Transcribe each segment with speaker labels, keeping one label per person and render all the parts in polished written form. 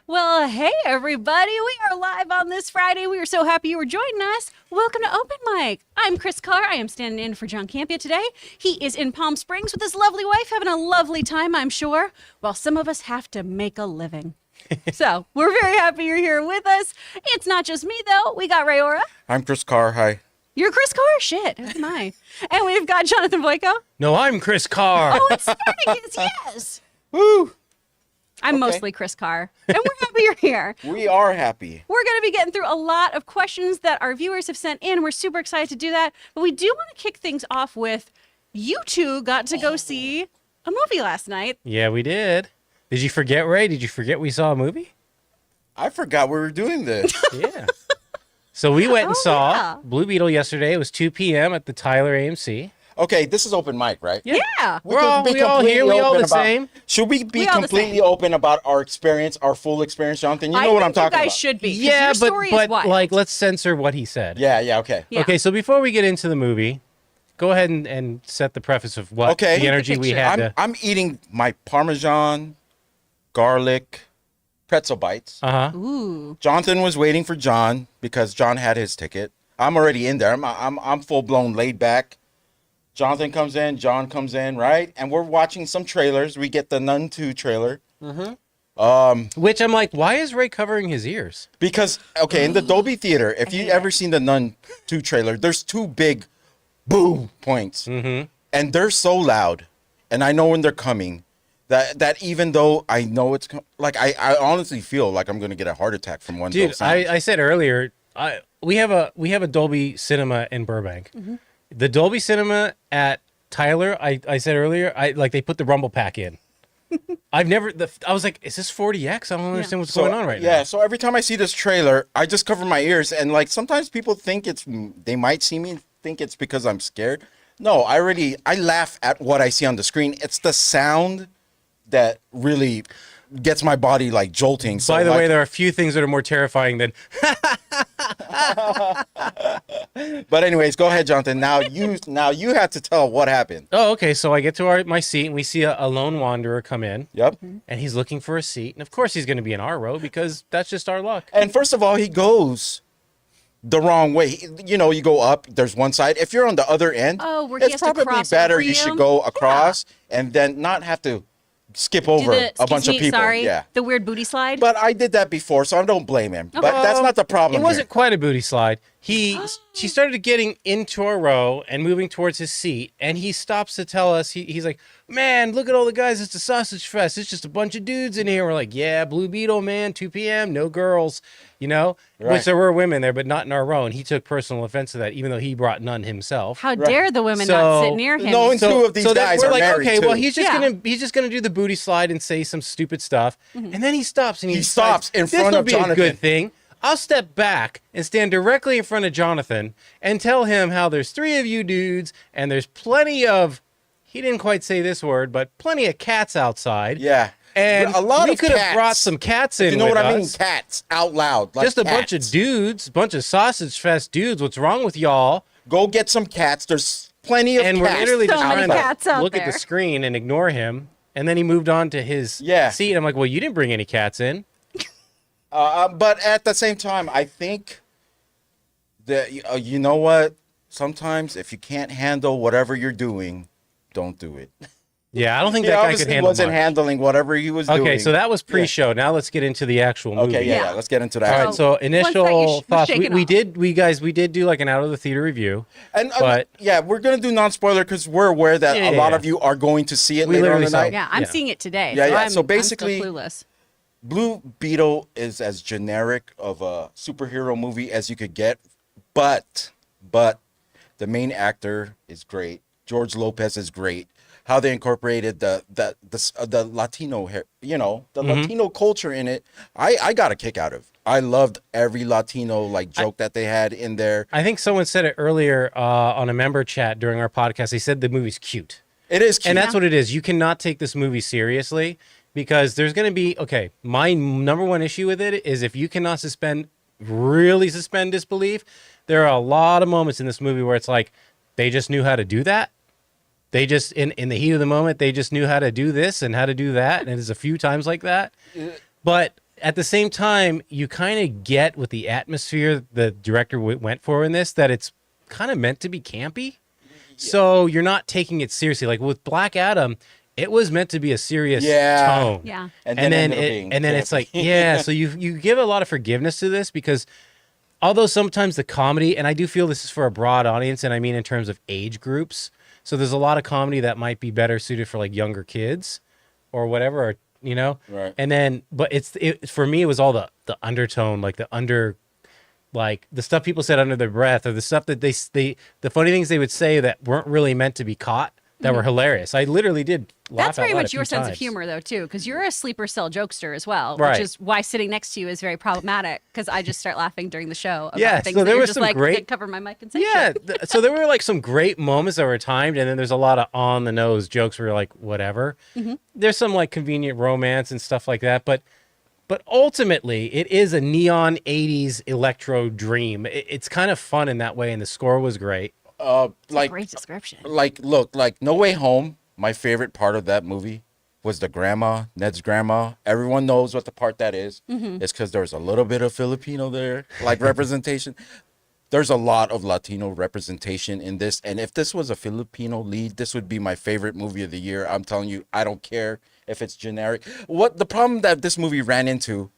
Speaker 1: Well, hey, everybody. We are live on this Friday. We are so happy you were joining us. Welcome to Open Mic. I'm Chris Carr. I am standing in for John Campea today. He is in Palm Springs with his lovely wife, having a lovely time, I'm sure, while some of us have to make a living. So we're very happy you're here with us. It's not just me, though. We got Rayora.
Speaker 2: I'm Chris Carr. Hi.
Speaker 1: You're Chris Carr? Shit, who am I? And we've got Jonathan Boyko.
Speaker 3: No, I'm Chris Carr.
Speaker 1: Oh, it's Spartacus, yes.
Speaker 2: Woo!
Speaker 1: I'm
Speaker 2: Okay.
Speaker 1: mostly Chris Carr, and we're happy you're here.
Speaker 2: We are happy.
Speaker 1: We're going to be getting through a lot of questions that our viewers have sent in. We're super excited to do that. But we do want to kick things off with you two got to go see a movie last night.
Speaker 3: Yeah, we did. Did you forget, Ray? Did you forget we saw a movie?
Speaker 2: I forgot we were doing this.
Speaker 3: Yeah. So we went and saw
Speaker 1: yeah.
Speaker 3: Blue Beetle yesterday. It was 2 p.m. at the Tyler AMC.
Speaker 2: Okay, this is open mic, right?
Speaker 1: Yeah.
Speaker 3: We're all here. We all the same.
Speaker 2: Should we be
Speaker 1: We all the
Speaker 2: completely
Speaker 1: same.
Speaker 2: open about our experience, our full experience, Jonathan? You know what I'm talking
Speaker 1: you guys
Speaker 2: about.
Speaker 1: should be. 'cause
Speaker 3: Yeah,
Speaker 1: your story
Speaker 3: but
Speaker 1: is what?
Speaker 3: like, let's censor what he said.
Speaker 2: Yeah, okay.
Speaker 1: Yeah.
Speaker 3: Okay, so before we get into the movie, go ahead and set the preface of what
Speaker 2: Okay.
Speaker 3: the energy we
Speaker 1: Picture.
Speaker 3: had
Speaker 2: I'm eating my Parmesan, garlic, pretzel bites.
Speaker 3: Uh-huh.
Speaker 1: Ooh.
Speaker 2: Jonathan was waiting for John because John had his ticket. I'm already in there. I'm full blown laid back. Jonathan comes in, John comes in, right? And we're watching some trailers. We get the Nun 2 trailer.
Speaker 3: Which I'm like, why is Ray covering his ears?
Speaker 2: Because, okay, in the Dolby Theater, if you ever seen the Nun 2 trailer, there's two big boom points.
Speaker 3: Mm-hmm.
Speaker 2: And they're so loud, and I know when they're coming, that even though I know it's, like, I honestly feel like I'm going to get a heart attack from one of
Speaker 3: Dude,
Speaker 2: those sounds.
Speaker 3: I said earlier, we have a Dolby Cinema in Burbank.
Speaker 1: Mm-hmm.
Speaker 3: The Dolby Cinema at Tyler, I said earlier, they put the rumble pack in. I was like, is this 40X? I don't understand what's going on right now.
Speaker 2: Yeah, so every time I see this trailer, I just cover my ears, and like sometimes people think they might see me think it's because I'm scared. No, I laugh at what I see on the screen. It's the sound that really gets my body like jolting. So
Speaker 3: By the
Speaker 2: like,
Speaker 3: way, there are a few things that are more terrifying than
Speaker 2: but anyways, go ahead, Jonathan. Now you have to tell what happened.
Speaker 3: oh, okay. So I get to my seat and we see a lone wanderer come in
Speaker 2: Yep.
Speaker 3: and he's looking for a seat. And of course he's going to be in our row because that's just our luck.
Speaker 2: And first of all, he goes the wrong way. You go up. There's one side. If you're on the other end,
Speaker 1: Oh, where he
Speaker 2: it's
Speaker 1: has to
Speaker 2: probably
Speaker 1: cross
Speaker 2: better.
Speaker 1: over
Speaker 2: You
Speaker 1: you?
Speaker 2: should go across and then not have to skip over a bunch of people.
Speaker 1: Sorry,
Speaker 2: Yeah.
Speaker 1: the weird booty slide.
Speaker 2: But I did that before, so I don't blame him. But that's not the problem.
Speaker 3: It wasn't
Speaker 2: here.
Speaker 3: quite a booty slide. She started getting into our row and moving towards his seat, and he stops to tell us, he's like, man, look at all the guys. It's a sausage fest. It's just a bunch of dudes in here. We're like, yeah, Blue Beetle, man, 2 p.m., no girls,
Speaker 2: Right.
Speaker 3: Which there were women there, but not in our row. And he took personal offense to that, even though he brought none himself.
Speaker 1: How dare the women not
Speaker 3: So-
Speaker 1: sit near him?
Speaker 2: No, and two of these guys
Speaker 3: we're
Speaker 2: are
Speaker 3: like,
Speaker 2: married
Speaker 3: okay,
Speaker 2: too.
Speaker 3: well, he's just
Speaker 1: Yeah.
Speaker 3: he's just gonna do the booty slide and say some stupid stuff, and then he stops and he
Speaker 2: stops
Speaker 3: decides,
Speaker 2: in front
Speaker 3: this
Speaker 2: of
Speaker 3: will be a
Speaker 2: Jonathan.
Speaker 3: good thing. I'll step back and stand directly in front of Jonathan and tell him how there's 3 of you dudes and there's plenty of, he didn't quite say this word, but plenty of cats outside.
Speaker 2: Yeah.
Speaker 3: And
Speaker 2: a lot
Speaker 3: we
Speaker 2: of
Speaker 3: could have
Speaker 2: cats.
Speaker 3: brought some cats in
Speaker 2: You know
Speaker 3: with
Speaker 2: what I mean?
Speaker 3: us.
Speaker 2: Cats out loud. Like
Speaker 3: Just a bunch of
Speaker 2: cats.
Speaker 3: dudes, a bunch of sausage fest dudes. What's wrong with y'all?
Speaker 2: Go get some cats. There's plenty of
Speaker 3: And
Speaker 2: cats.
Speaker 3: we're literally
Speaker 1: So
Speaker 3: just
Speaker 1: many
Speaker 3: trying
Speaker 1: cats
Speaker 3: to
Speaker 1: out
Speaker 3: look at
Speaker 1: there.
Speaker 3: the screen and ignore him. And then he moved on to his seat. I'm like, well, you didn't bring any cats in.
Speaker 2: But at the same time, I think that you know what? Sometimes if you can't handle whatever you're doing, don't do it.
Speaker 3: Yeah, I don't think
Speaker 2: He
Speaker 3: that guy could
Speaker 2: obviously
Speaker 3: handle
Speaker 2: wasn't
Speaker 3: much.
Speaker 2: handling whatever he was doing.
Speaker 3: Okay, so that was pre-show. Now let's get into the actual movie.
Speaker 2: Okay, yeah,
Speaker 1: Yeah.
Speaker 2: let's get into
Speaker 3: All
Speaker 2: that.
Speaker 3: right, so
Speaker 1: Once that
Speaker 3: initial
Speaker 1: was
Speaker 3: thoughts.
Speaker 1: shaken
Speaker 3: We
Speaker 1: off.
Speaker 3: did do like an out of the theater review.
Speaker 2: And
Speaker 3: but-
Speaker 2: yeah, we're gonna do non-spoiler because we're aware that
Speaker 3: Yeah,
Speaker 2: a lot
Speaker 3: yeah.
Speaker 2: of you are going to see it
Speaker 3: We
Speaker 2: later on
Speaker 3: literally
Speaker 2: the
Speaker 3: saw
Speaker 2: night.
Speaker 3: it.
Speaker 1: Yeah, I'm
Speaker 3: Yeah.
Speaker 1: seeing it today.
Speaker 2: Yeah,
Speaker 1: so
Speaker 2: yeah.
Speaker 1: I'm,
Speaker 2: So basically-
Speaker 1: I'm still clueless.
Speaker 2: Blue Beetle is as generic of a superhero movie as you could get, but the main actor is great. George Lopez is great. How they incorporated the Latino hair, the Latino culture in it. I got a kick out of. I loved every Latino joke that they had in there.
Speaker 3: I think someone said it earlier on a member chat during our podcast. They said the movie's cute.
Speaker 2: It is cute.
Speaker 3: And that's what it is. You cannot take this movie seriously because there's going to be, okay, my number one issue with it is if you cannot really suspend disbelief, there are a lot of moments in this movie where it's like, they just knew how to do that. They just, in the heat of the moment, they just knew how to do this and how to do that. And there's a few times like that. But at the same time, you kind of get with the atmosphere the director went for in this, that it's kind of meant to be campy. So you're not taking it seriously. Like with Black Adam, it was meant to be a serious tone.
Speaker 1: Yeah.
Speaker 3: And then it's like, so you give a lot of forgiveness to this, because although sometimes the comedy, and I do feel this is for a broad audience, and I mean in terms of age groups. So there's a lot of comedy that might be better suited for like younger kids or whatever, or, you know?
Speaker 2: Right.
Speaker 3: And then, but for me, it was all the undertone, like like the stuff people said under their breath, or the stuff that the funny things they would say that weren't really meant to be caught, that were hilarious. I literally did laugh
Speaker 1: That's
Speaker 3: out
Speaker 1: very
Speaker 3: loud
Speaker 1: much
Speaker 3: a
Speaker 1: your
Speaker 3: few
Speaker 1: sense of
Speaker 3: times.
Speaker 1: humor, though, too, because you're a sleeper cell jokester as well,
Speaker 3: Right.
Speaker 1: which is why sitting next to you is very problematic, because I just start laughing during the show about
Speaker 3: Yeah,
Speaker 1: things
Speaker 3: so
Speaker 1: that
Speaker 3: there
Speaker 1: you're
Speaker 3: was
Speaker 1: just
Speaker 3: some
Speaker 1: like,
Speaker 3: great-
Speaker 1: "Can't cover my mic and say
Speaker 3: Yeah,
Speaker 1: shit."
Speaker 3: so there were like some great moments that were timed, and then there's a lot of on the nose jokes where you're like, whatever. There's some like convenient romance and stuff like that, but ultimately it is a neon 80s electro dream. It's kind of fun in that way, and the score was great.
Speaker 2: Like
Speaker 1: Great description.
Speaker 2: look, like No Way Home, my favorite part of that movie was the grandma, Ned's grandma. Everyone knows what the part that is. It's because there's a little bit of Filipino there, like representation. There's a lot of Latino representation in this. And if this was a Filipino lead, this would be my favorite movie of the year. I'm telling you, I don't care if it's generic. What the problem that this movie ran into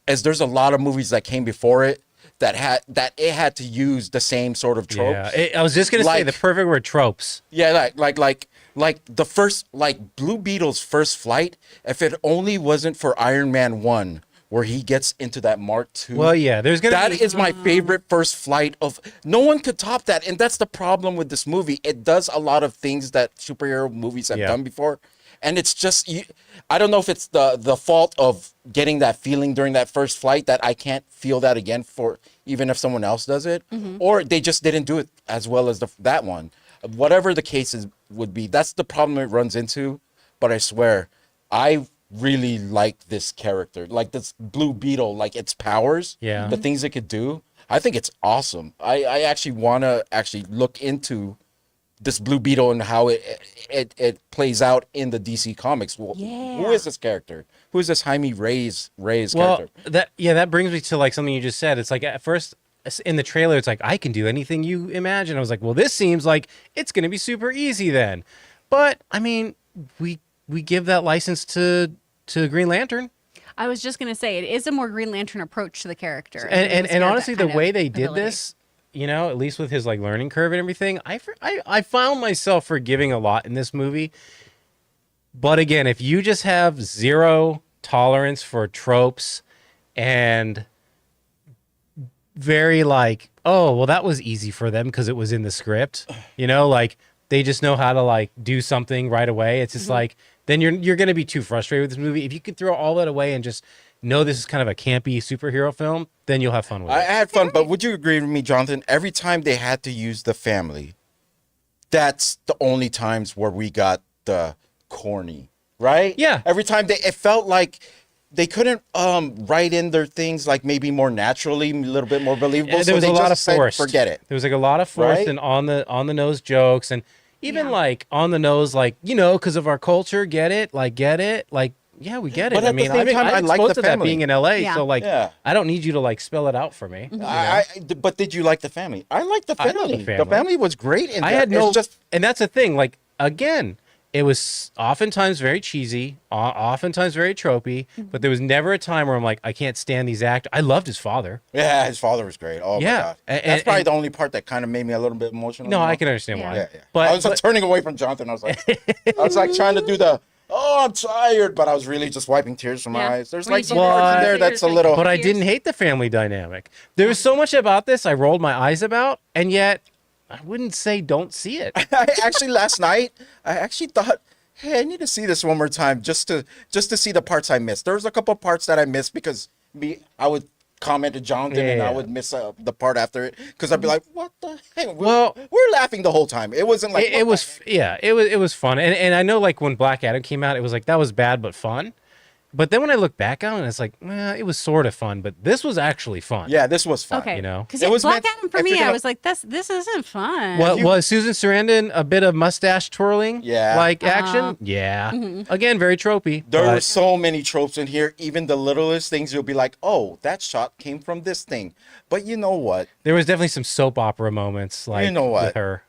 Speaker 2: is there's a lot of movies that came before it that had to use the same sort of tropes.
Speaker 3: Yeah, I was just gonna say
Speaker 2: Like-
Speaker 3: the perfect word, tropes.
Speaker 2: Yeah, like the first, like Blue Beetle's first flight, if it only wasn't for Iron Man 1, where he gets into that Mark II.
Speaker 3: Well, yeah, there's gonna
Speaker 2: That
Speaker 3: be
Speaker 2: is my favorite first flight of. No one could top that, and that's the problem with this movie. It does a lot of things that superhero movies have done before, and it's just I don't know if it's the fault of getting that feeling during that first flight that I can't feel that again for even if someone else does it, or they just didn't do it as well as that one. Whatever the case would be, that's the problem it runs into. But I swear, I really like this character, like this Blue Beetle, like its powers, the things it could do. I think it's awesome. I actually want to look into this Blue Beetle and how it plays out in the DC comics. Well, who is this character? Who is this Jaime Reyes character?
Speaker 3: That brings me to like something you just said. It's like at first in the trailer, it's like, I can do anything you imagine. I was like, well, this seems like it's going to be super easy then. But I mean, we give that license to Green Lantern.
Speaker 1: I was just going to say, it is a more Green Lantern approach to the character.
Speaker 3: And honestly, the way they did this, you know, at least with his like learning curve and everything, I found myself forgiving a lot in this movie. But again, if you just have zero tolerance for tropes and very like, oh, well, that was easy for them because it was in the script, you know, like they just know how to like do something right away. It's just like, then you're going to be too frustrated with this movie. If you could throw all that away and just know this is kind of a campy superhero film, then you'll have fun with it.
Speaker 2: I had fun, but would you agree with me, Jonathan? Every time they had to use the family, that's the only times where we got the corny, right?
Speaker 3: Yeah.
Speaker 2: Every time it felt like they couldn't write in their things like maybe more naturally, a little bit more believable.
Speaker 3: There was
Speaker 2: so
Speaker 3: a
Speaker 2: they
Speaker 3: lot of
Speaker 2: just said,
Speaker 3: forced.
Speaker 2: forget it.
Speaker 3: There was like a lot of forced
Speaker 2: Right?
Speaker 3: and on the nose jokes, and even like on the nose, like, you know, because of our culture, get it, like yeah, we get it.
Speaker 2: But at
Speaker 3: I mean,
Speaker 2: the same time, I
Speaker 3: I'm
Speaker 2: like
Speaker 3: exposed
Speaker 2: the
Speaker 3: to that
Speaker 2: family.
Speaker 3: being in LA,
Speaker 1: Yeah.
Speaker 3: so like,
Speaker 2: Yeah.
Speaker 3: I don't need you to like spell it out for me. you know?
Speaker 2: But did you like the family? I like the
Speaker 3: I love
Speaker 2: family.
Speaker 3: the
Speaker 2: The
Speaker 3: family.
Speaker 2: family was great. In
Speaker 3: I
Speaker 2: that.
Speaker 3: had no,
Speaker 2: It's just
Speaker 3: and that's the thing. Like again, it was oftentimes very cheesy, oftentimes very tropey, but there was never a time where I'm like, I can't stand these actors. I loved his father.
Speaker 2: yeah, his father was great. Oh
Speaker 3: Yeah.
Speaker 2: my god,
Speaker 3: And-
Speaker 2: that's probably
Speaker 3: and-
Speaker 2: the only part that kind of made me a little bit emotional.
Speaker 3: No,
Speaker 2: you know?
Speaker 3: I can understand why.
Speaker 2: Yeah, yeah.
Speaker 3: But
Speaker 2: I was like turning away from Jonathan. I was like trying to do the, oh, I'm tired, but I was really just wiping tears from my
Speaker 1: Yeah.
Speaker 2: eyes. There's
Speaker 1: When
Speaker 2: like
Speaker 1: you
Speaker 2: some
Speaker 1: do
Speaker 3: that,
Speaker 2: parts in
Speaker 3: it's
Speaker 2: there
Speaker 1: like
Speaker 2: that's a
Speaker 1: tears,
Speaker 2: little.
Speaker 3: But I
Speaker 1: Tears.
Speaker 3: didn't hate the family dynamic. There was so much about this I rolled my eyes about, and yet I wouldn't say don't see it.
Speaker 2: I actually last night I actually thought, hey, I need to see this one more time just to see the parts I missed. There was a couple parts that I missed because I would comment to Jonathan and I
Speaker 3: Yeah.
Speaker 2: would miss the part after it because I'd be like, what the heck?
Speaker 3: Well-
Speaker 2: we're laughing the whole time. It wasn't like
Speaker 3: It
Speaker 2: what the
Speaker 3: was, yeah, it was fun. And I know like when Black Adam came out, it was like, that was bad but fun. But then when I look back on it, it's like, it was sort of fun, but this was actually fun.
Speaker 2: Yeah, this was fun.
Speaker 1: Okay.
Speaker 3: You know?
Speaker 1: Because
Speaker 2: It was
Speaker 1: Black
Speaker 2: meant-
Speaker 1: Adam for
Speaker 2: if
Speaker 1: me,
Speaker 2: you're gonna-
Speaker 1: I was like, this isn't fun.
Speaker 3: Well, was Susan Sarandon a bit of mustache twirling?
Speaker 2: Yeah.
Speaker 3: Like action? Yeah. Again, very tropey.
Speaker 2: There
Speaker 3: but-
Speaker 2: were so many tropes in here. Even the littlest things, you'll be like, "Oh, that shot came from this thing." But you know what?
Speaker 3: There was definitely some soap opera moments, like
Speaker 2: You know what?
Speaker 3: with her.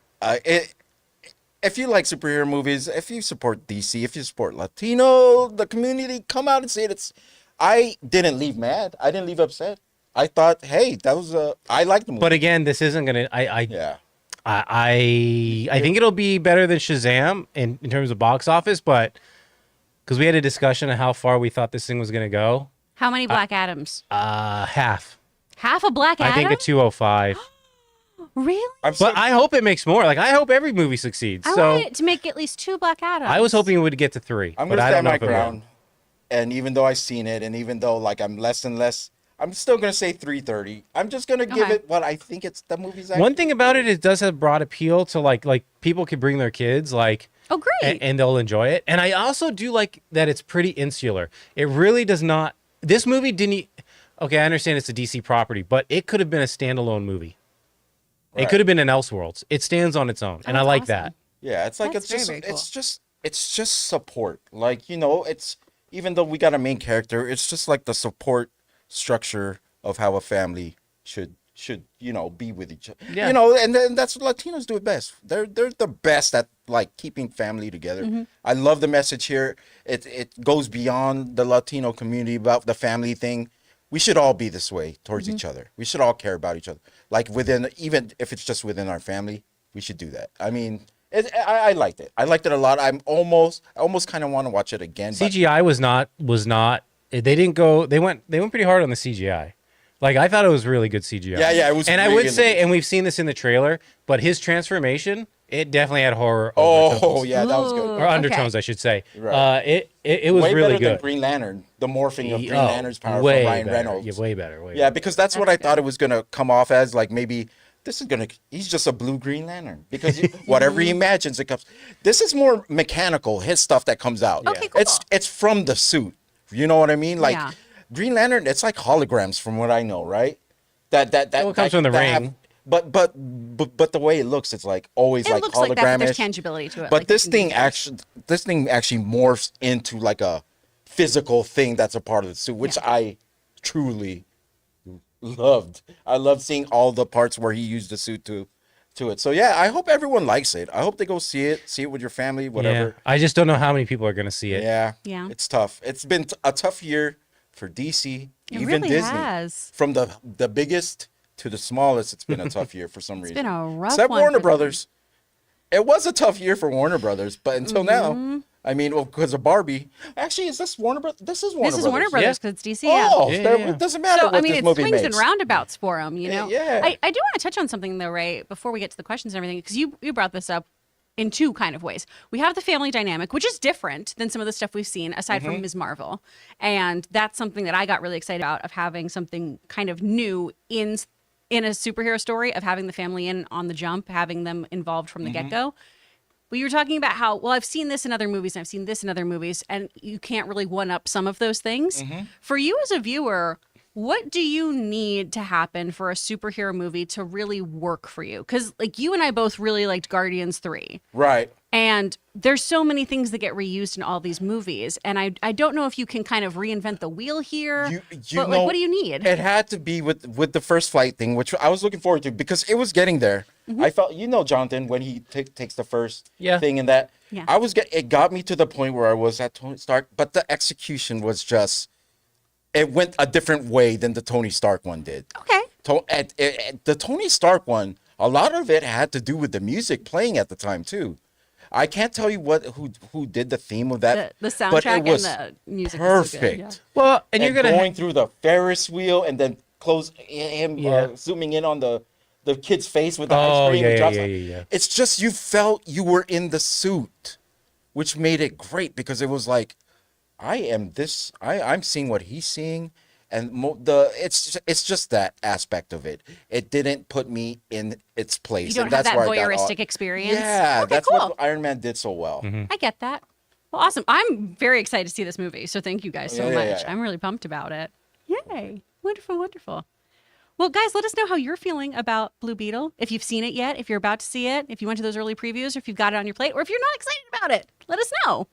Speaker 2: If you like superhero movies, if you support DC, if you support Latino, the community, come out and say it. I didn't leave mad. I didn't leave upset. I thought, hey, that was I liked the movie.
Speaker 3: But again, this isn't gonna.
Speaker 2: yeah,
Speaker 3: I think it'll be better than Shazam in terms of box office, but because we had a discussion of how far we thought this thing was gonna go.
Speaker 1: How many Black Adams?
Speaker 3: Half.
Speaker 1: Half a Black Adam?
Speaker 3: I think a 205.
Speaker 1: Really?
Speaker 3: But I hope it makes more. Like I hope every movie succeeds.
Speaker 1: I
Speaker 3: So
Speaker 1: wanted it to make at least 2 Black Adams.
Speaker 3: I was hoping it would get to 3.
Speaker 2: I'm
Speaker 3: but
Speaker 2: gonna
Speaker 3: I don't
Speaker 2: stand
Speaker 3: know
Speaker 2: my
Speaker 3: if it will.
Speaker 2: ground. And even though I've seen it, and even though like I'm less and less, I'm still gonna say 330. I'm just gonna give
Speaker 1: Okay.
Speaker 2: it what I think it's the movie's. Actually.
Speaker 3: One thing about it does have broad appeal to like people can bring their kids like
Speaker 1: Oh, great.
Speaker 3: and they'll enjoy it. And I also do like that it's pretty insular. It really does not. This movie didn't. Okay, I understand it's a DC property, but it could have been a standalone movie. It
Speaker 2: Right.
Speaker 3: could have been an Elseworlds. It stands on its own, and I
Speaker 1: that's
Speaker 3: like
Speaker 1: awesome.
Speaker 3: that.
Speaker 2: Yeah, it's like
Speaker 1: That's
Speaker 2: it's just
Speaker 1: very, very
Speaker 2: it's just support. Like, you know, it's even though we got a main character, it's just like the support structure of how a family should be with each other.
Speaker 3: Yeah.
Speaker 2: You know, and then that's what Latinos do it best. They're the best at like keeping family together. I love the message here. It goes beyond the Latino community about the family thing. We should all be this way towards each other. We should all care about each other. Like even if it's just within our family, we should do that. I mean, I liked it. I liked it a lot. I almost kind of want to watch it again. But
Speaker 3: CGI was not. They didn't go. They went pretty hard on the CGI. Like I thought it was really good CGI.
Speaker 2: Yeah, it was
Speaker 3: And I would
Speaker 2: really
Speaker 3: say,
Speaker 2: good.
Speaker 3: and we've seen this in the trailer, but his transformation, it definitely had horror.
Speaker 2: oh
Speaker 3: overtones.
Speaker 2: yeah, that was good.
Speaker 1: Ooh.
Speaker 3: Or undertones, I should say.
Speaker 2: Right.
Speaker 3: It was
Speaker 2: Way
Speaker 3: really
Speaker 2: better than
Speaker 3: good.
Speaker 2: Green Lantern, the morphing of Green
Speaker 3: Oh,
Speaker 2: Lantern's power
Speaker 3: way
Speaker 2: from Ryan
Speaker 3: better.
Speaker 2: Reynolds.
Speaker 3: Yeah, way better. Way
Speaker 2: Yeah,
Speaker 3: better.
Speaker 2: because that's what I thought it was gonna come off as. Like maybe he's just a blue Green Lantern because whatever he imagines it comes. This is more mechanical. His stuff that comes out.
Speaker 1: Okay, cool.
Speaker 2: It's from the suit. You know what I mean? Like
Speaker 1: Yeah.
Speaker 2: Green Lantern, it's like holograms from what I know, right? That
Speaker 3: Well, it comes from the ring.
Speaker 2: But the way it looks, it's like always
Speaker 1: It
Speaker 2: like
Speaker 1: looks like that, but there's
Speaker 2: hologramish.
Speaker 1: tangibility to it.
Speaker 2: But
Speaker 1: like
Speaker 2: this
Speaker 1: you can
Speaker 2: thing
Speaker 1: do.
Speaker 2: actually morphs into like a physical thing that's a part of the suit, which I truly loved. I love seeing all the parts where he used the suit to it. So yeah, I hope everyone likes it. I hope they go see it with your family, whatever.
Speaker 3: Yeah. I just don't know how many people are going to see it.
Speaker 2: Yeah.
Speaker 1: Yeah.
Speaker 2: It's tough. It's been a tough year for DC,
Speaker 1: It
Speaker 2: even
Speaker 1: really
Speaker 2: Disney.
Speaker 1: has.
Speaker 2: From the biggest to the smallest, it's been a tough year for some reason.
Speaker 1: been a rough
Speaker 2: Except
Speaker 1: one
Speaker 2: Warner
Speaker 1: for them.
Speaker 2: Brothers. It was a tough year for Warner Brothers, but until
Speaker 1: Mm-hmm.
Speaker 2: now, I mean, well, because of Barbie. Actually, is this Warner Brothers? This is Warner
Speaker 1: This
Speaker 2: Brothers.
Speaker 1: is Warner Brothers because it's DC. Yeah.
Speaker 2: Oh,
Speaker 3: Yeah,
Speaker 2: there-
Speaker 3: yeah.
Speaker 2: it doesn't matter
Speaker 1: So,
Speaker 2: what
Speaker 1: I mean,
Speaker 2: this
Speaker 1: it's
Speaker 2: movie
Speaker 1: swings
Speaker 2: makes.
Speaker 1: and roundabouts for them, you know?
Speaker 2: Yeah.
Speaker 1: I do want to touch on something, though, right, before we get to the questions and everything, because you brought this up in two kind of ways. We have the family dynamic, which is different than some of the stuff we've seen, aside
Speaker 2: Mm-hmm.
Speaker 1: from Ms. Marvel. And that's something that I got really excited about, of having something kind of new in a superhero story, of having the family in on the jump, having them involved from the
Speaker 2: Mm-hmm.
Speaker 1: get-go. But you were talking about how, well, I've seen this in other movies and I've seen this in other movies, and you can't really one-up some of those things. For you as a viewer, what do you need to happen for a superhero movie to really work for you? Because, like, you and I both really liked Guardians 3.
Speaker 2: Right.
Speaker 1: And there's so many things that get reused in all these movies. And I don't know if you can kind of reinvent the wheel here.
Speaker 2: You
Speaker 1: but,
Speaker 2: know,
Speaker 1: like, what do you need?
Speaker 2: It had to be with the first flight thing, which I was looking forward to because it was getting there. I felt, Jonathan, when he takes the first thing and that,
Speaker 1: Yeah.
Speaker 2: it got me to the point where I was at Tony Stark, but the execution was just, it went a different way than the Tony Stark one did.
Speaker 1: Okay.
Speaker 2: The Tony Stark one, a lot of it had to do with the music playing at the time too. I can't tell you who did the theme of that,
Speaker 1: The
Speaker 2: but
Speaker 1: soundtrack
Speaker 2: it was
Speaker 1: and the music is so good,
Speaker 2: perfect.
Speaker 1: yeah.
Speaker 3: Well, and you're going
Speaker 2: going
Speaker 3: to.
Speaker 2: through the Ferris wheel and then him zooming in on the kid's face with the ice
Speaker 3: Oh,
Speaker 2: cream.
Speaker 3: yeah,
Speaker 2: and drops
Speaker 3: yeah,
Speaker 2: on-
Speaker 3: yeah.
Speaker 2: It's just you felt you were in the suit, which made it great because it was like, I'm seeing what he's seeing, and it's just that aspect of it. It didn't put me in its place.
Speaker 1: You don't
Speaker 2: and
Speaker 1: have
Speaker 2: that's
Speaker 1: that
Speaker 2: where I got
Speaker 1: voyeuristic experience?
Speaker 2: Yeah,
Speaker 1: Okay,
Speaker 2: that's
Speaker 1: cool.
Speaker 2: what Iron Man did so well.
Speaker 3: Mm-hmm.
Speaker 1: I get that. Well, awesome. I'm very excited to see this movie. So thank you guys so much.
Speaker 2: Yeah.
Speaker 1: I'm really pumped about it. Yay. Wonderful, wonderful. Well, guys, let us know how you're feeling about Blue Beetle. If you've seen it yet, if you're about to see it, if you went to those early previews, or if you've got it on your plate, or if you're not excited about it, let us know.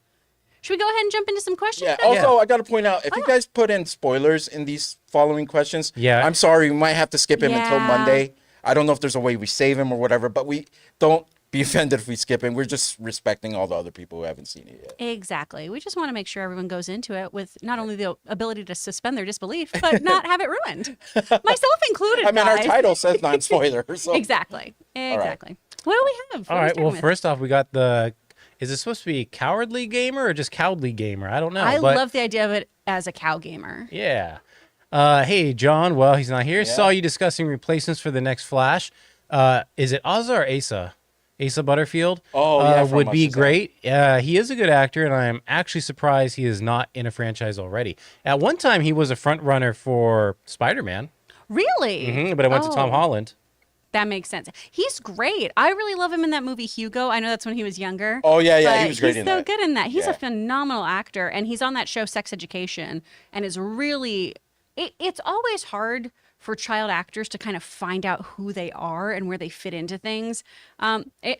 Speaker 1: Should we go ahead and jump into some questions?
Speaker 2: Yeah.
Speaker 1: then?
Speaker 2: Also, I got to point out, if you guys put in spoilers in these following questions, I'm sorry, we might have to skip him until Monday. I don't know if there's a way we save him or whatever, but we don't be offended if we skip him. We're just respecting all the other people who haven't seen it yet.
Speaker 1: Exactly. We just want to make sure everyone goes into it with not only the ability to suspend their disbelief, but not have it ruined. Myself included.
Speaker 2: I mean,
Speaker 1: guys.
Speaker 2: our title says non-spoiler. So.
Speaker 1: Exactly. Exactly. What do we have?
Speaker 3: All right. Well, first off, we got the. Is it supposed to be cowardly gamer or just cowardly gamer? I don't know.
Speaker 1: I love the idea of it as a cow gamer.
Speaker 3: Yeah. Hey, John. Well, he's not here.
Speaker 2: Yeah.
Speaker 3: Saw you discussing replacements for the next Flash. Is it Asa or Asa? Asa Butterfield.
Speaker 2: Oh, yeah.
Speaker 3: Would be great. He is a good actor, and I am actually surprised he is not in a franchise already. At one time, he was a front runner for Spider-Man.
Speaker 1: Really?
Speaker 3: But I went to Tom Holland.
Speaker 1: That makes sense. He's great. I really love him in that movie Hugo. I know that's when he was younger.
Speaker 2: Oh, yeah.
Speaker 1: But
Speaker 2: He was great in that.
Speaker 1: He's so good in that. He's a
Speaker 2: Yeah.
Speaker 1: phenomenal actor, and he's on that show Sex Education, and is really. It's always hard for child actors to kind of find out who they are and where they fit into things. I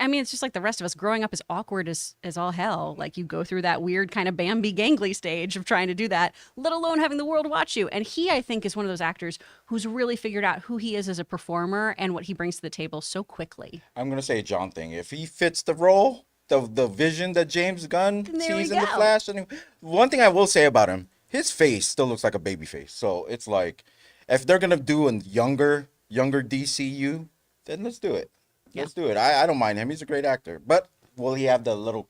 Speaker 1: mean, it's just like the rest of us. Growing up is awkward as all hell. Like, you go through that weird kind of Bambi gangly stage of trying to do that, let alone having the world watch you. And he, I think, is one of those actors who's really figured out who he is as a performer and what he brings to the table so quickly.
Speaker 2: I'm going to say a John thing. If he fits the role, the vision that James Gunn sees in the Flash. And one thing I will say about him, his face still looks like a baby face. So it's like, if they're gonna do a younger DCU, then let's do it. Let's do it. I don't mind him. He's a great actor. But will he have the little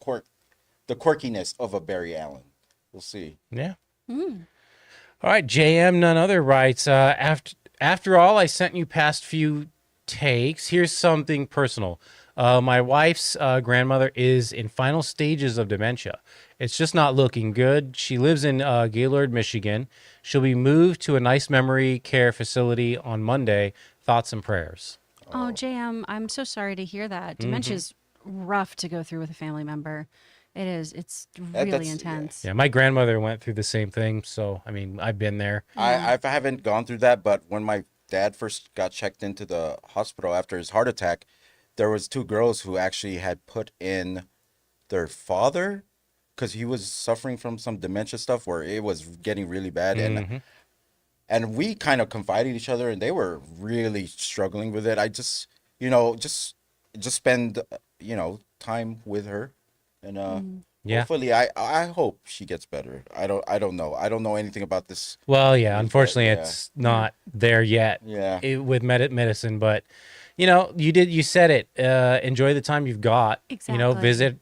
Speaker 2: the quirkiness of a Barry Allen? We'll see.
Speaker 3: Yeah. All right, JM None Other writes, after all, I sent you past few takes. Here's something personal. My wife's grandmother is in final stages of dementia. It's just not looking good. She lives in Gaylord, Michigan. She'll be moved to a nice memory care facility on Monday. Thoughts and prayers.
Speaker 1: Oh, JM, I'm so sorry to hear that. Dementia's rough to go through with a family member. It is. It's really intense.
Speaker 3: Yeah, my grandmother went through the same thing. So, I mean, I've been there.
Speaker 2: I haven't gone through that, but when my dad first got checked into the hospital after his heart attack, there was 2 girls who actually had put in their father because he was suffering from some dementia stuff where it was getting really bad. And we kind of confided each other, and they were really struggling with it. I just, just spend, time with her. And hopefully, I hope she gets better. I don't know. I don't know anything about this.
Speaker 3: Well, yeah, unfortunately, it's not there yet.
Speaker 2: Yeah.
Speaker 3: With medicine, but you said it. Enjoy the time you've got.
Speaker 1: Exactly.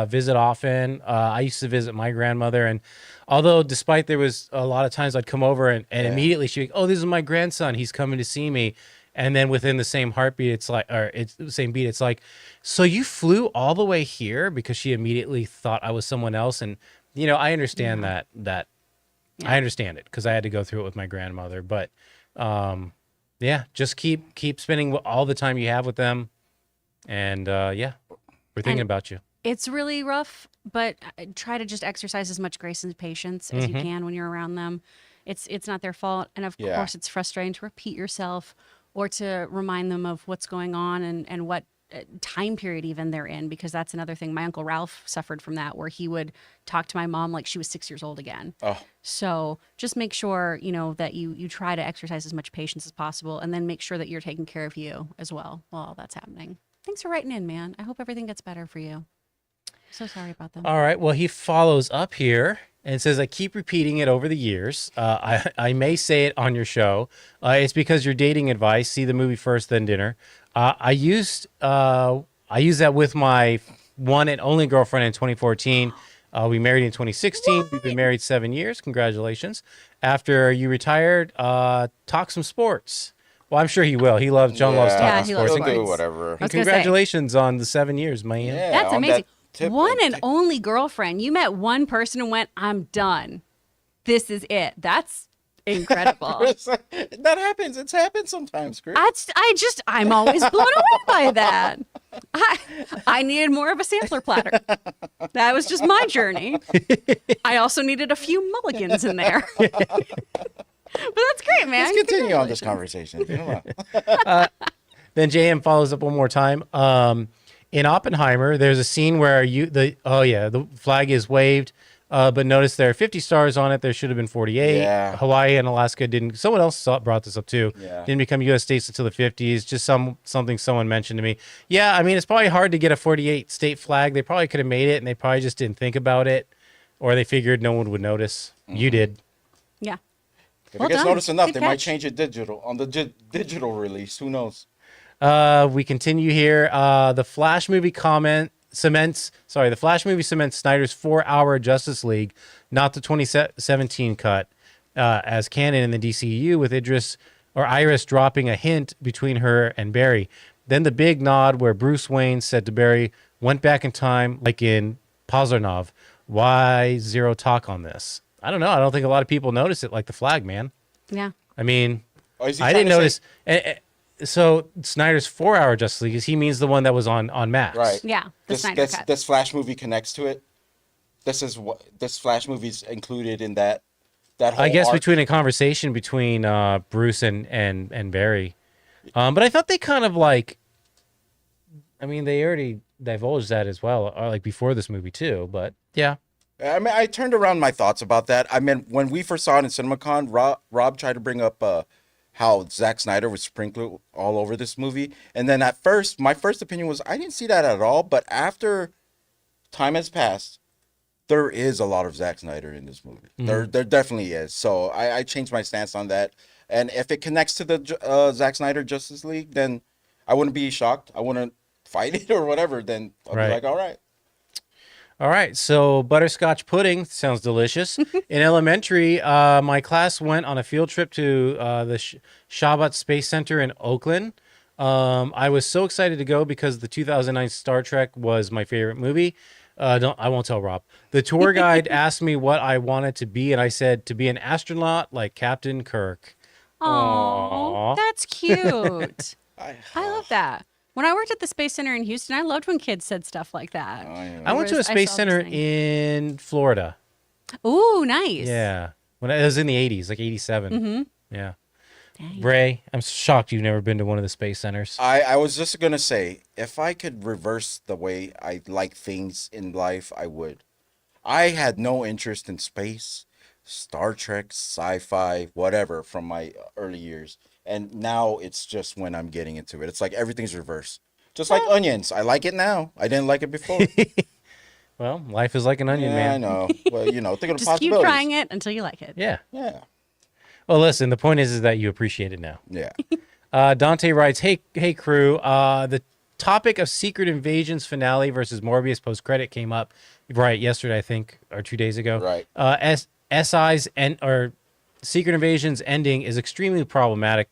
Speaker 3: Visit often. I used to visit my grandmother, and although despite there was a lot of times I'd come over and immediately she'd be, oh, this is my grandson. He's coming to see me. And then within the same heartbeat, it's the same beat. It's like, so you flew all the way here, because she immediately thought I was someone else. And, I understand that I understand it because I had to go through it with my grandmother, but, just keep spending all the time you have with them. And we're thinking about you.
Speaker 1: It's really rough, but try to just exercise as much grace and patience as you can when you're around them. It's not their fault. And of course, it's frustrating to repeat yourself or to remind them of what's going on and what time period even they're in, because that's another thing. My Uncle Ralph suffered from that, where he would talk to my mom like she was 6 years old again.
Speaker 2: Oh.
Speaker 1: So just make sure, that you try to exercise as much patience as possible, and then make sure that you're taking care of you as well while all that's happening. Thanks for writing in, man. I hope everything gets better for you. So sorry about them.
Speaker 3: All right. Well, he follows up here and says, I keep repeating it over the years. I may say it on your show. It's because your dating advice, see the movie first, then dinner. I used that with my one and only girlfriend in 2014. We married in 2016.
Speaker 1: What?
Speaker 3: We've been married 7 years. Congratulations. After you retired, talk some sports. Well, I'm sure he will. John loves talking
Speaker 1: he loves
Speaker 3: sports.
Speaker 1: sports.
Speaker 2: Do whatever.
Speaker 3: And congratulations on the 7 years, man.
Speaker 2: Yeah,
Speaker 1: That's
Speaker 2: on
Speaker 1: amazing.
Speaker 2: that
Speaker 1: One and only girlfriend. You met one person and went, I'm done. This is it. That's incredible.
Speaker 2: That happens. It's happened sometimes, Chris.
Speaker 1: I'm always blown away by that. I needed more of a sampler platter. That was just my journey. I also needed a few mulligans in there. But that's great, man.
Speaker 2: Let's continue on this conversation. Come on.
Speaker 3: Then JM follows up one more time. In Oppenheimer, there's a scene where the flag is waved, but notice there are 50 stars on it. There should have been 48.
Speaker 2: Yeah.
Speaker 3: Hawaii and Alaska didn't. Someone else brought this up too.
Speaker 2: Yeah.
Speaker 3: Didn't become U.S. states until the 50s. Just something someone mentioned to me. Yeah, I mean, it's probably hard to get a 48 state flag. They probably could have made it, and they probably just didn't think about it, or they figured no one would notice.
Speaker 2: Mm-hmm.
Speaker 3: You did.
Speaker 1: Yeah.
Speaker 2: If
Speaker 1: Well
Speaker 2: it gets
Speaker 1: done.
Speaker 2: noticed enough,
Speaker 1: Good
Speaker 2: they might
Speaker 1: catch.
Speaker 2: change it digital on the digital release. Who knows?
Speaker 3: We continue here. The Flash movie cements Snyder's 4-hour Justice League, not the 2017 cut, as canon in the DCU, with Iris dropping a hint between her and Barry. Then the big nod where Bruce Wayne said to Barry, "Went back in time, like in Pozornov. Why zero talk on this?" I don't know. I don't think a lot of people notice it, like the flag, man.
Speaker 1: Yeah.
Speaker 3: I mean,
Speaker 2: Or is he
Speaker 3: I
Speaker 2: trying
Speaker 3: didn't
Speaker 2: to say-
Speaker 3: notice. So Snyder's 4-hour Justice League, he means the one that was on Max.
Speaker 2: Right.
Speaker 1: Yeah. The Snyder cut.
Speaker 2: This Flash movie connects to it. This Flash movie's included in that whole
Speaker 3: I guess
Speaker 2: arc.
Speaker 3: between a conversation between Bruce and Barry. But I thought they kind of like, I mean, they already divulged that as well, or like before this movie too. But yeah.
Speaker 2: I mean, I turned around my thoughts about that. I mean, when we first saw it in CinemaCon, Rob tried to bring up how Zack Snyder was sprinkled all over this movie. And then at first, my first opinion was, I didn't see that at all. But after time has passed, there is a lot of Zack Snyder in this movie. There definitely is. So I changed my stance on that. And if it connects to the Zack Snyder Justice League, then I wouldn't be shocked. I wouldn't fight it or whatever. Then I'll
Speaker 3: Right.
Speaker 2: be like, all right.
Speaker 3: All right, so butterscotch pudding sounds delicious. In elementary, my class went on a field trip to the Shabbat Space Center in Oakland. I was so excited to go because the 2009 Star Trek was my favorite movie. I won't tell Rob. The tour guide asked me what I wanted to be, and I said to be an astronaut like Captain Kirk.
Speaker 1: Oh, that's cute. I love that. When I worked at the Space Center in Houston, I loved when kids said stuff like that.
Speaker 3: I went to a space center in Florida.
Speaker 1: Ooh, nice.
Speaker 3: Yeah, when it was in the 80s, like 87.
Speaker 1: Mm-hmm.
Speaker 3: Yeah.
Speaker 1: Dang.
Speaker 3: Ray, I'm shocked you've never been to one of the space centers.
Speaker 2: I was just gonna say, if I could reverse the way I like things in life, I would. I had no interest in space, Star Trek, sci-fi, whatever from my early years. And now it's just when I'm getting into it. It's like everything's reversed. Just like onions. I like it now. I didn't like it before.
Speaker 3: Well, life is like an onion,
Speaker 2: Yeah,
Speaker 3: man.
Speaker 2: I know. Well, think of the
Speaker 1: Just keep
Speaker 2: possibilities.
Speaker 1: trying it until you like it.
Speaker 3: Yeah.
Speaker 2: Yeah.
Speaker 3: Well, listen, the point is that you appreciate it now.
Speaker 2: Yeah.
Speaker 3: Dante writes, hey crew, the topic of Secret Invasion's finale versus Morbius post-credit came up yesterday, I think, or 2 days ago.
Speaker 2: Right.
Speaker 3: SI's Secret Invasion's ending is extremely problematic.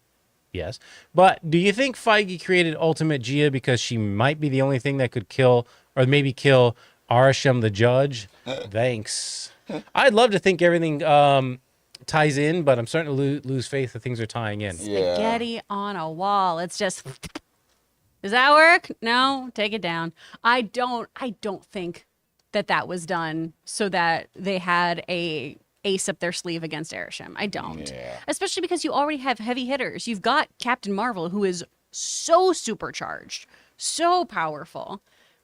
Speaker 3: Yes. But do you think Feige created Ultimate Gia because she might be the only thing that could kill or maybe kill Arasham the Judge? Thanks. I'd love to think everything ties in, but I'm starting to lose faith that things are tying in.
Speaker 2: Yeah.
Speaker 1: Spaghetti on a wall. It's just, does that work? No, take it down. I don't think that was done so that they had a ace up their sleeve against Arishem. I don't.
Speaker 2: Yeah.
Speaker 1: Especially because you already have heavy hitters. You've got Captain Marvel, who is so supercharged, so powerful.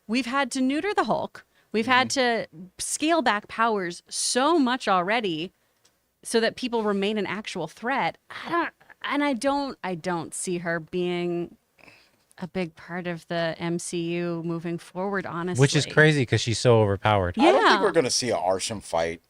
Speaker 1: We've had to neuter the Hulk. We've had to scale back powers so much already so that people remain an actual threat. I don't see her being a big part of the MCU moving forward, honestly.
Speaker 3: Which is crazy because she's so overpowered.
Speaker 1: Yeah.
Speaker 2: I don't think we're going to see an Arsham fight.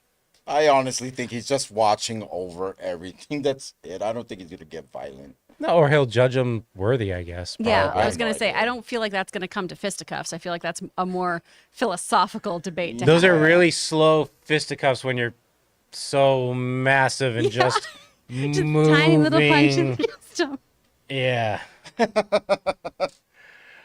Speaker 2: I honestly think he's just watching over everything. That's it. I don't think he's going to get violent.
Speaker 3: No, or he'll judge them worthy, I guess.
Speaker 1: Yeah,
Speaker 3: probably.
Speaker 1: I was
Speaker 2: have
Speaker 1: going
Speaker 2: no
Speaker 1: to say,
Speaker 2: idea.
Speaker 1: I don't feel like that's going to come to fisticuffs. I feel like that's a more philosophical debate to
Speaker 3: Those
Speaker 1: have.
Speaker 3: are really slow fisticuffs when you're so massive and just
Speaker 1: Just
Speaker 3: moving.
Speaker 1: tiny little punches against them.
Speaker 3: Yeah. All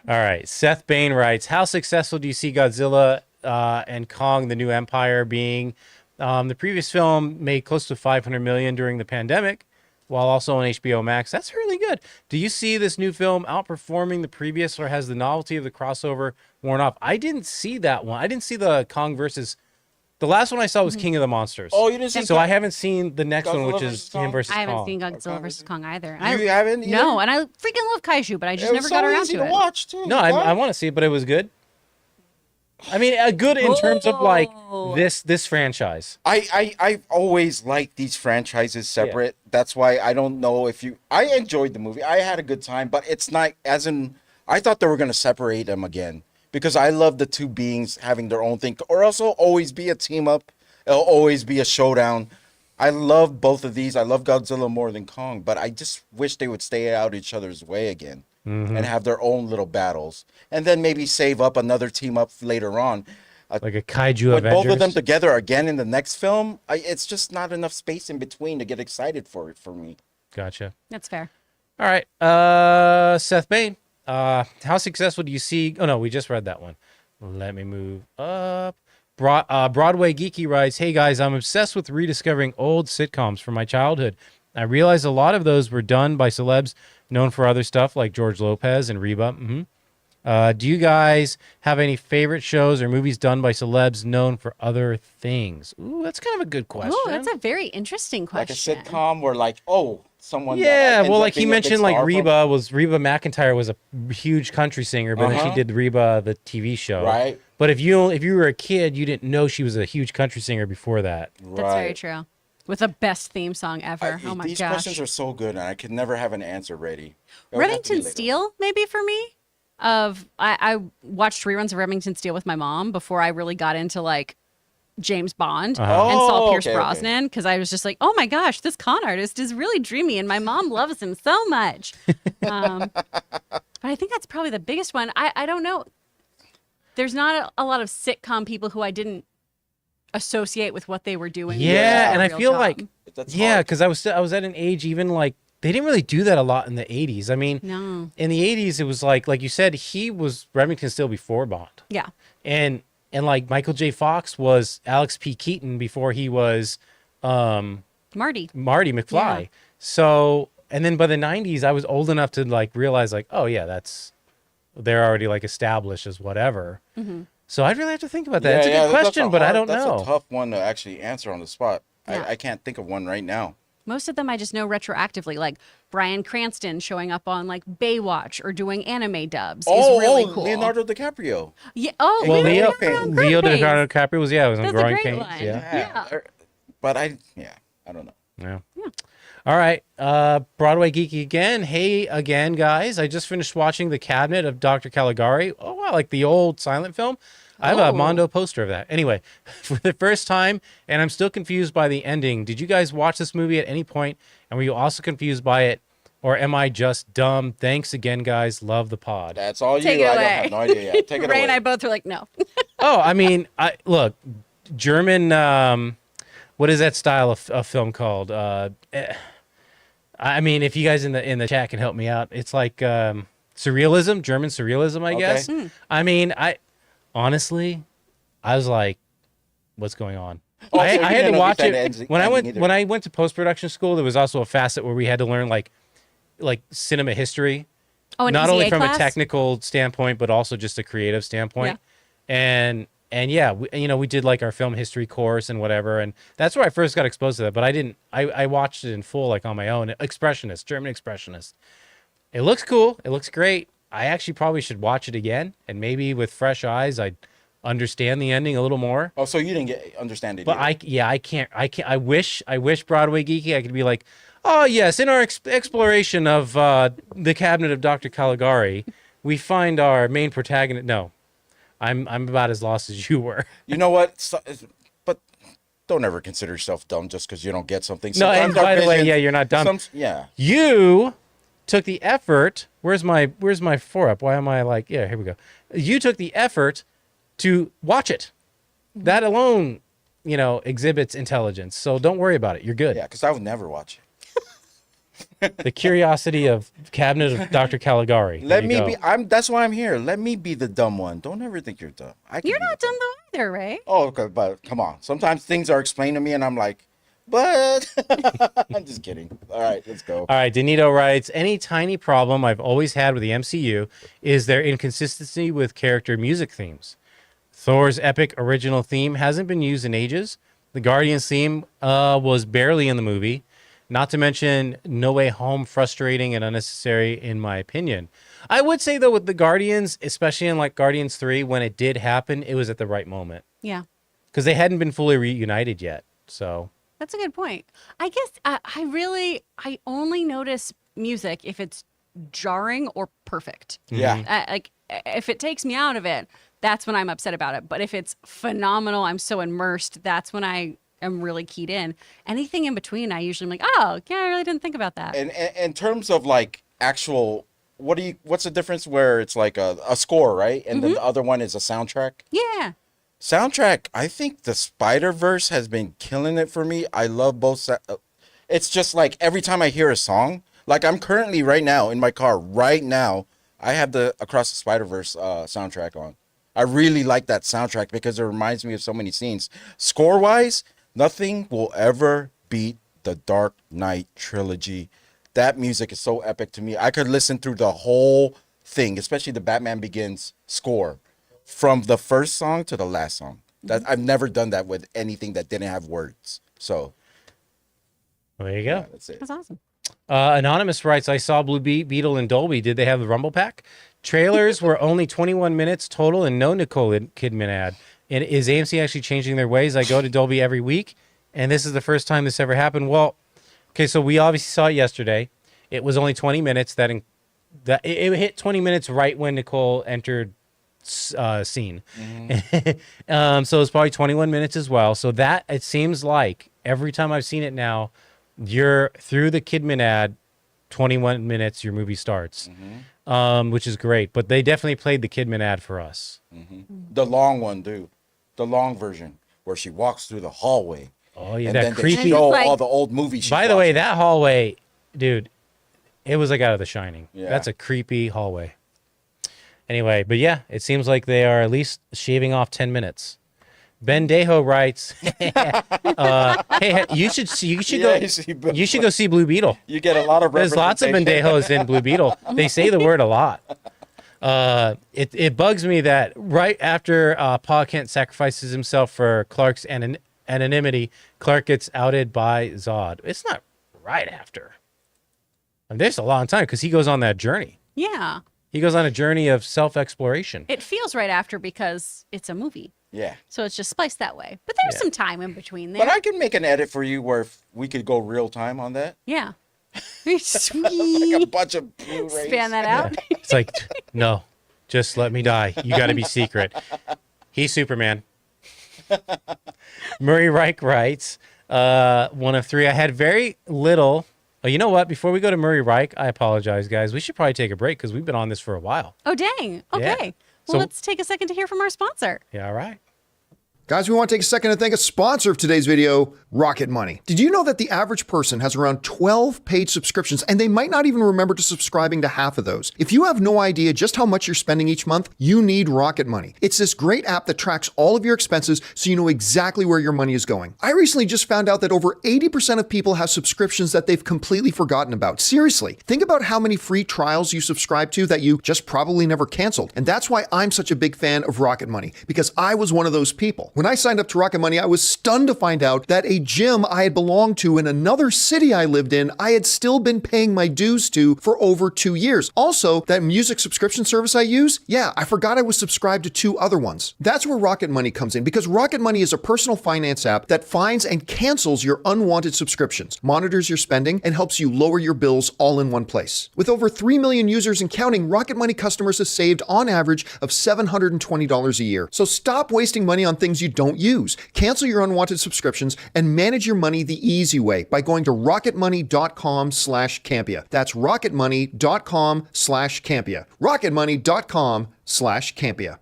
Speaker 3: right. Seth Bain writes, how successful do you see Godzilla and Kong, the New Empire being? The previous film made close to $500 million during the pandemic. while also on HBO Max. That's really good. Do you see this new film outperforming the previous, or has the novelty of the crossover worn off? I didn't see that one. I didn't see the Kong versus. The last one I saw was King of the Monsters.
Speaker 2: Oh, you didn't see
Speaker 3: So I haven't seen the next one,
Speaker 2: Godzilla
Speaker 3: which
Speaker 2: versus
Speaker 3: is
Speaker 2: Kong?
Speaker 3: him versus
Speaker 1: I haven't
Speaker 3: Kong.
Speaker 1: seen Godzilla vs. Kong either.
Speaker 2: You haven't either?
Speaker 1: No, and I freaking love Kaiju, but I just
Speaker 2: It
Speaker 1: never
Speaker 2: was
Speaker 1: got
Speaker 2: so
Speaker 1: around
Speaker 2: easy
Speaker 1: to
Speaker 2: to
Speaker 1: it.
Speaker 2: watch too.
Speaker 3: No, I want to see it, but it was good. I mean, good in terms of like
Speaker 1: Oh.
Speaker 3: this franchise.
Speaker 2: I've always liked these franchises separate. That's why I don't know if you. I enjoyed the movie. I had a good time, but it's not as in. I thought they were gonna separate them again because I love the two beings having their own thing, or also always be a team up. It'll always be a showdown. I love both of these. I love Godzilla more than Kong, but I just wish they would stay out each other's way again and have their own little battles, and then maybe save up another team up later on.
Speaker 3: Like a Kaiju
Speaker 2: But
Speaker 3: Avengers.
Speaker 2: both of them together again in the next film, it's just not enough space in between to get excited for it for me.
Speaker 3: Gotcha.
Speaker 1: That's fair.
Speaker 3: All right. Seth Bain. How successful do you see? Oh no, we just read that one. Let me move up. Broadway Geeky writes, "Hey guys, I'm obsessed with rediscovering old sitcoms from my childhood. I realize a lot of those were done by celebs known for other stuff like George Lopez and Reba. Do you guys have any favorite shows or movies done by celebs known for other things?" Ooh, that's kind of a good question.
Speaker 1: Oh, that's a very interesting
Speaker 2: Like a
Speaker 1: question.
Speaker 2: sitcom where someone
Speaker 3: Yeah,
Speaker 2: ends
Speaker 3: well,
Speaker 2: up
Speaker 3: like he
Speaker 2: being a big
Speaker 3: mentioned, like
Speaker 2: star
Speaker 3: Reba McEntire was a huge country singer, but then she did Reba the TV show.
Speaker 2: Right.
Speaker 3: But if you were a kid, you didn't know she was a huge country singer before that.
Speaker 1: That's very true. With the best theme song ever. Oh my
Speaker 2: These
Speaker 1: gosh.
Speaker 2: questions are so good, and I could never have an answer ready. It would have to be
Speaker 1: Remington
Speaker 2: later.
Speaker 1: Steele, maybe for me. I watched reruns of Remington Steele with my mom before I really got into like James Bond and saw
Speaker 2: Oh,
Speaker 1: Pierce
Speaker 2: okay.
Speaker 1: Brosnan because I was just like, oh my gosh, this con artist is really dreamy and my mom loves him so much. But I think that's probably the biggest one. I don't know. There's not a lot of sitcom people who I didn't associate with what they were doing.
Speaker 3: Yeah,
Speaker 1: with
Speaker 3: and
Speaker 1: their
Speaker 3: I
Speaker 1: real
Speaker 3: feel
Speaker 1: job.
Speaker 3: like
Speaker 2: That's
Speaker 3: yeah,
Speaker 2: hard.
Speaker 3: because I was at an age even like they didn't really do that a lot in the 80s. I mean,
Speaker 1: No.
Speaker 3: in the 80s it was like you said, he was Remington Steele before Bond.
Speaker 1: Yeah.
Speaker 3: And like Michael J. Fox was Alex P. Keaton before he was
Speaker 1: Marty.
Speaker 3: Marty McFly.
Speaker 1: Yeah.
Speaker 3: So, and then by the 90s, I was old enough to like realize like, oh yeah, they're already like established as whatever. So I'd really have to think about that. It's a good question, but I don't know.
Speaker 2: That's a tough one to actually answer on the spot.
Speaker 1: Yeah.
Speaker 2: I can't think of one right now.
Speaker 1: Most of them I just know retroactively, like Bryan Cranston showing up on like Baywatch or doing anime dubs is really cool.
Speaker 2: Leonardo DiCaprio.
Speaker 1: Yeah. Oh,
Speaker 3: Well,
Speaker 1: Leo
Speaker 3: Leo DiCaprio DiCaprio was on
Speaker 1: That's a
Speaker 3: Growing
Speaker 1: great
Speaker 3: Pains.
Speaker 1: one.
Speaker 3: Yeah.
Speaker 1: Yeah.
Speaker 2: But I don't know.
Speaker 3: Yeah. All right. Broadway Geeky again. Hey again, guys. I just finished watching The Cabinet of Dr. Caligari. Oh, wow, like the old silent film. I have a Mondo poster of that. Anyway, for the first time, and I'm still confused by the ending. Did you guys watch this movie at any point, and were you also confused by it, or am I just dumb? Thanks again, guys. Love the pod.
Speaker 2: That's all you.
Speaker 1: Take it
Speaker 2: I
Speaker 1: away.
Speaker 2: don't have no idea yet. Take it
Speaker 1: Ray
Speaker 2: away.
Speaker 1: and I both were like, no.
Speaker 3: Oh, I mean, look, German. What is that style of film called? I mean, if you guys in the chat can help me out, it's like surrealism, German surrealism, I guess. I mean, honestly, I was like, what's going on?
Speaker 2: Oh,
Speaker 3: I
Speaker 2: so you
Speaker 3: had to
Speaker 2: didn't
Speaker 3: watch
Speaker 2: understand
Speaker 3: it
Speaker 2: the
Speaker 3: when
Speaker 2: ending either.
Speaker 3: I went to post-production school. There was also a facet where we had to learn like cinema history,
Speaker 1: Oh, an
Speaker 3: not
Speaker 1: EZA
Speaker 3: only from
Speaker 1: class?
Speaker 3: a technical standpoint, but also just a creative standpoint. And yeah, we did like our film history course and whatever, and that's where I first got exposed to that. But I watched it in full, like on my own. Expressionist, German expressionist. It looks cool. It looks great. I actually probably should watch it again, and maybe with fresh eyes, I'd understand the ending a little more.
Speaker 2: Oh, so you didn't understand it?
Speaker 3: But
Speaker 2: either.
Speaker 3: I can't. I wish Broadway Geeky I could be like, oh yes, in our exploration of the Cabinet of Dr. Caligari, we find our main protagonist. No, I'm about as lost as you were.
Speaker 2: You know what? But don't ever consider yourself dumb just because you don't get something.
Speaker 3: No, and
Speaker 2: Sometimes our
Speaker 3: by the way,
Speaker 2: vision-
Speaker 3: yeah, you're not dumb.
Speaker 2: Yeah.
Speaker 3: You took the effort. Where's my 4-up? Why am I like, yeah, here we go. You took the effort to watch it. That alone, exhibits intelligence. So don't worry about it. You're good.
Speaker 2: Yeah, because I would never watch it.
Speaker 3: The curiosity of Cabinet of Dr. Caligari. There
Speaker 2: Let
Speaker 3: you
Speaker 2: me
Speaker 3: go.
Speaker 2: be. That's why I'm here. Let me be the dumb one. Don't ever think you're dumb.
Speaker 1: You're not dumb though either, Ray.
Speaker 2: Oh, okay, but come on. Sometimes things are explained to me, and I'm like, but I'm just kidding. All right, let's go.
Speaker 3: All right, Danito writes, any tiny problem I've always had with the MCU is their inconsistency with character music themes. Thor's epic original theme hasn't been used in ages. The Guardians theme was barely in the movie. Not to mention No Way Home, frustrating and unnecessary in my opinion. I would say, though, with the Guardians, especially in like Guardians 3, when it did happen, it was at the right moment.
Speaker 1: Yeah.
Speaker 3: Because they hadn't been fully reunited yet. So
Speaker 1: That's a good point. I guess I only notice music if it's jarring or perfect.
Speaker 2: Yeah.
Speaker 1: Like if it takes me out of it, that's when I'm upset about it. But if it's phenomenal, I'm so immersed, that's when I am really keyed in. Anything in between, I usually am like, oh, yeah, I really didn't think about that.
Speaker 2: And in terms of like actual, what's the difference where it's like a score, right? And then the other one is a soundtrack?
Speaker 1: Yeah.
Speaker 2: Soundtrack, I think the Snyderverse has been killing it for me. I love both. It's just like every time I hear a song, like I'm currently right now in my car right now, I have the Across the Spider-Verse soundtrack on. I really like that soundtrack because it reminds me of so many scenes. Score-wise, nothing will ever beat the Dark Knight trilogy. That music is so epic to me. I could listen through the whole thing, especially the Batman Begins score, from the first song to the last song. That I've never done that with anything that didn't have words. So
Speaker 3: there you go.
Speaker 2: yeah, that's it.
Speaker 1: That's awesome.
Speaker 3: Anonymous writes, I saw Blue Beetle in Dolby. Did they have the Rumble Pack? Trailers were only 21 minutes total and no Nicole Kidman ad. And is AMC actually changing their ways? I go to Dolby every week, and this is the first time this ever happened. Well, okay, so we obviously saw it yesterday. It was only 20 minutes. It hit 20 minutes right when Nicole entered scene. So it's probably 21 minutes as well. So that, it seems like every time I've seen it now, you're through the Kidman ad, 21 minutes, your movie starts, which is great. But they definitely played the Kidman ad for us.
Speaker 2: The long one, dude. The long version where she walks through the hallway.
Speaker 3: Oh, yeah,
Speaker 2: And
Speaker 3: that
Speaker 2: then
Speaker 3: creepy.
Speaker 2: they show
Speaker 1: Like-
Speaker 2: all the old movies.
Speaker 3: By the way, that hallway, dude, it was like out of The Shining.
Speaker 2: Yeah.
Speaker 3: That's a creepy hallway. Anyway, but yeah, it seems like they are at least shaving off 10 minutes. Ben Dejo writes, "Hey, you should go see Blue Beetle.
Speaker 2: You get a lot of
Speaker 3: There's lots of
Speaker 2: representation.
Speaker 3: Bendejos in Blue Beetle. They say the word a lot. It bugs me that right after Pa Kent sacrifices himself for Clark's anonymity, Clark gets outed by Zod. It's not right after. I mean, there's a long time because he goes on that journey.
Speaker 1: Yeah.
Speaker 3: He goes on a journey of self-exploration.
Speaker 1: It feels right after because it's a movie.
Speaker 2: Yeah.
Speaker 1: So it's just spliced that way. But there's some time in between there.
Speaker 2: But I can make an edit for you where we could go real time on that.
Speaker 1: Yeah.
Speaker 2: Like a
Speaker 1: Sweet.
Speaker 2: bunch of Blu-rays.
Speaker 1: Span that out.
Speaker 3: It's like, no, just let me die. You got to be secret. He's Superman. Murray Reich writes, one of three. I had very little. Oh, you know what? Before we go to Murray Reich, I apologize, guys. We should probably take a break because we've been on this for a while.
Speaker 1: Oh, dang. Okay.
Speaker 3: Yeah.
Speaker 1: Well,
Speaker 3: So-
Speaker 1: let's take a second to hear from our sponsor.
Speaker 3: Yeah, all right.
Speaker 4: Guys, we want to take a second to thank a sponsor of today's video, Rocket Money. Did you know that the average person has around 12 paid subscriptions and they might not even remember to subscribing to half of those? If you have no idea just how much you're spending each month, you need Rocket Money. It's this great app that tracks all of your expenses so you know exactly where your money is going. I recently just found out that over 80% of people have subscriptions that they've completely forgotten about. Seriously, think about how many free trials you subscribe to that you just probably never canceled. And that's why I'm such a big fan of Rocket Money, because I was one of those people. When I signed up to Rocket Money, I was stunned to find out that a gym I had belonged to in another city I lived in, I had still been paying my dues to for over 2 years. Also, that music subscription service I use, I forgot I was subscribed to 2 other ones. That's where Rocket Money comes in, because Rocket Money is a personal finance app that finds and cancels your unwanted subscriptions, monitors your spending, and helps you lower your bills all in one place. With over 3 million users and counting, Rocket Money customers have saved on average of $720 a year. So stop wasting money on things you don't use. Cancel your unwanted subscriptions and manage your money the easy way by going to rocketmoney.com/Campea. That's rocketmoney.com/Campea. rocketmoney.com/Campea.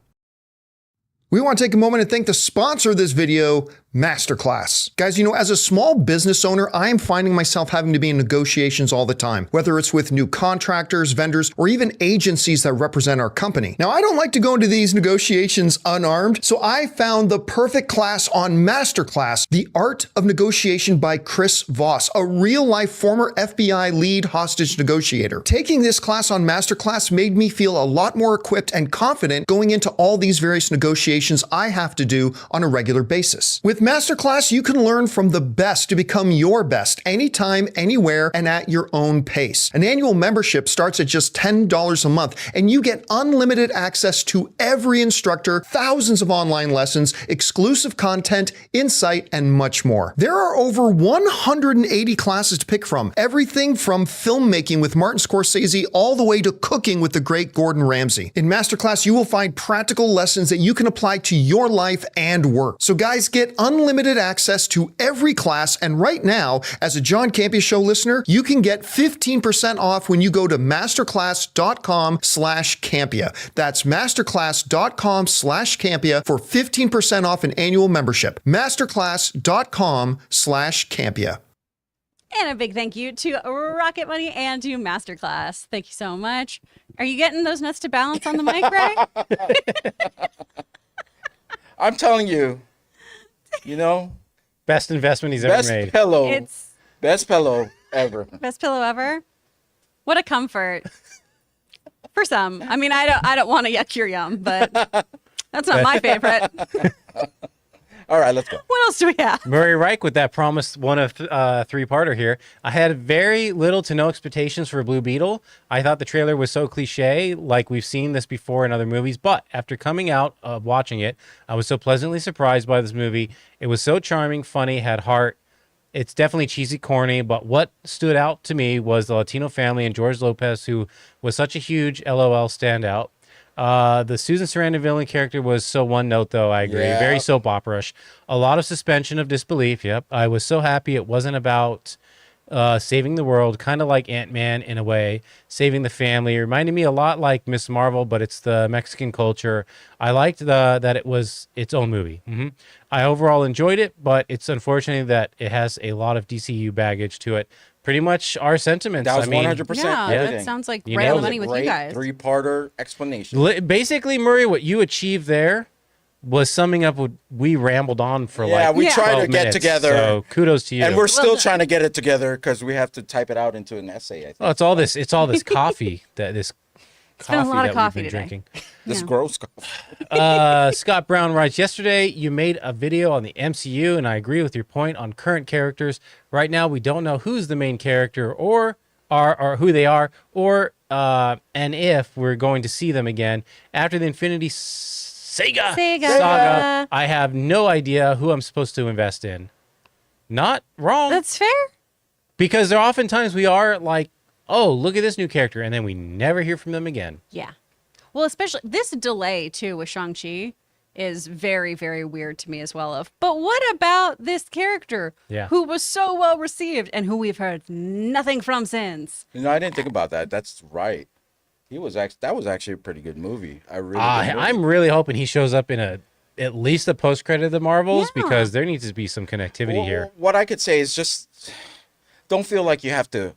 Speaker 4: We want to take a moment and thank the sponsor of this video, MasterClass. Guys, as a small business owner, I am finding myself having to be in negotiations all the time, whether it's with new contractors, vendors, or even agencies that represent our company. Now, I don't like to go into these negotiations unarmed, so I found the perfect class on MasterClass, The Art of Negotiation by Chris Voss, a real-life former FBI lead hostage negotiator. Taking this class on MasterClass made me feel a lot more equipped and confident going into all these various negotiations I have to do on a regular basis. With MasterClass, you can learn from the best to become your best anytime, anywhere, and at your own pace. An annual membership starts at just $10 a month, and you get unlimited access to every instructor, thousands of online lessons, exclusive content, insight, and much more. There are over 180 classes to pick from, everything from filmmaking with Martin Scorsese all the way to cooking with the great Gordon Ramsay. In MasterClass, you will find practical lessons that you can apply to your life and work. So guys, get unlimited access to every class, and right now, as a John Campea Show listener, you can get 15% off when you go to masterclass.com/Campea. That's masterclass.com/Campea for 15% off an annual membership. masterclass.com/Campea.
Speaker 1: And a big thank you to Rocket Money and to MasterClass. Thank you so much. Are you getting those nuts to balance on the mic, Ray?
Speaker 2: I'm telling you,
Speaker 3: Best investment he's ever
Speaker 2: best
Speaker 3: made.
Speaker 2: pillow,
Speaker 1: It's
Speaker 2: best pillow ever.
Speaker 1: best pillow ever. What a comfort. For some. I mean, I don't want to yuck your yum, but that's not my favorite.
Speaker 2: All right, let's go.
Speaker 1: What else do we have?
Speaker 3: Murray Reich with that promised one of three-parter here. I had very little to no expectations for Blue Beetle. I thought the trailer was so cliche, like we've seen this before in other movies. But after coming out of watching it, I was so pleasantly surprised by this movie. It was so charming, funny, had heart. It's definitely cheesy, corny, but what stood out to me was the Latino family and George Lopez, who was such a huge LOL standout. The Susan Sarandon villain character was so one note, though. I agree.
Speaker 2: Yeah.
Speaker 3: Very soap opera-ish. A lot of suspension of disbelief. Yep. I was so happy it wasn't about saving the world, kind of like Ant-Man in a way, saving the family. It reminded me a lot like Miss Marvel, but it's the Mexican culture. I liked that it was its own movie. I overall enjoyed it, but it's unfortunate that it has a lot of DCU baggage to it. Pretty much our sentiments.
Speaker 2: That was
Speaker 3: I mean,
Speaker 2: 100%
Speaker 1: Yeah,
Speaker 2: everything.
Speaker 1: that sounds like
Speaker 3: You
Speaker 1: right on
Speaker 3: nailed
Speaker 1: the
Speaker 3: it.
Speaker 1: money with you
Speaker 2: Great
Speaker 1: guys.
Speaker 2: three-parter explanation.
Speaker 3: Basically, Murray, what you achieved there was summing up what we rambled on for
Speaker 2: We
Speaker 1: Yeah.
Speaker 2: tried
Speaker 3: 12
Speaker 2: to get
Speaker 3: minutes,
Speaker 2: together,
Speaker 3: So kudos to you.
Speaker 2: and we're still
Speaker 1: done.
Speaker 2: trying to get it together because we have to type it out into an essay. I think.
Speaker 3: Oh, it's all this coffee that this
Speaker 1: been a
Speaker 3: coffee
Speaker 1: lot of
Speaker 3: that
Speaker 1: coffee
Speaker 3: we've been
Speaker 1: today.
Speaker 3: drinking.
Speaker 2: This
Speaker 1: Yeah.
Speaker 2: gross.
Speaker 3: Scott Brown writes, yesterday you made a video on the MCU, and I agree with your point on current characters. Right now, we don't know who's the main character or who they are, or and if we're going to see them again after the Infinity Saga. Saga. I have no idea who I'm supposed to invest in. Not wrong.
Speaker 1: That's fair.
Speaker 3: Because there are oftentimes we are like, oh, look at this new character, and then we never hear from them again.
Speaker 1: Yeah. Well, especially this delay too with Shang-Chi is very, very weird to me as well. But what about this character who was so well received and who we've heard nothing from since?
Speaker 2: I didn't think about that. That's right. That was actually a pretty good movie.
Speaker 3: I'm really hoping he shows up in at least a post credit of the Marvels,
Speaker 1: Yeah.
Speaker 3: because there needs to be some connectivity here.
Speaker 2: What I could say is just don't feel like you have to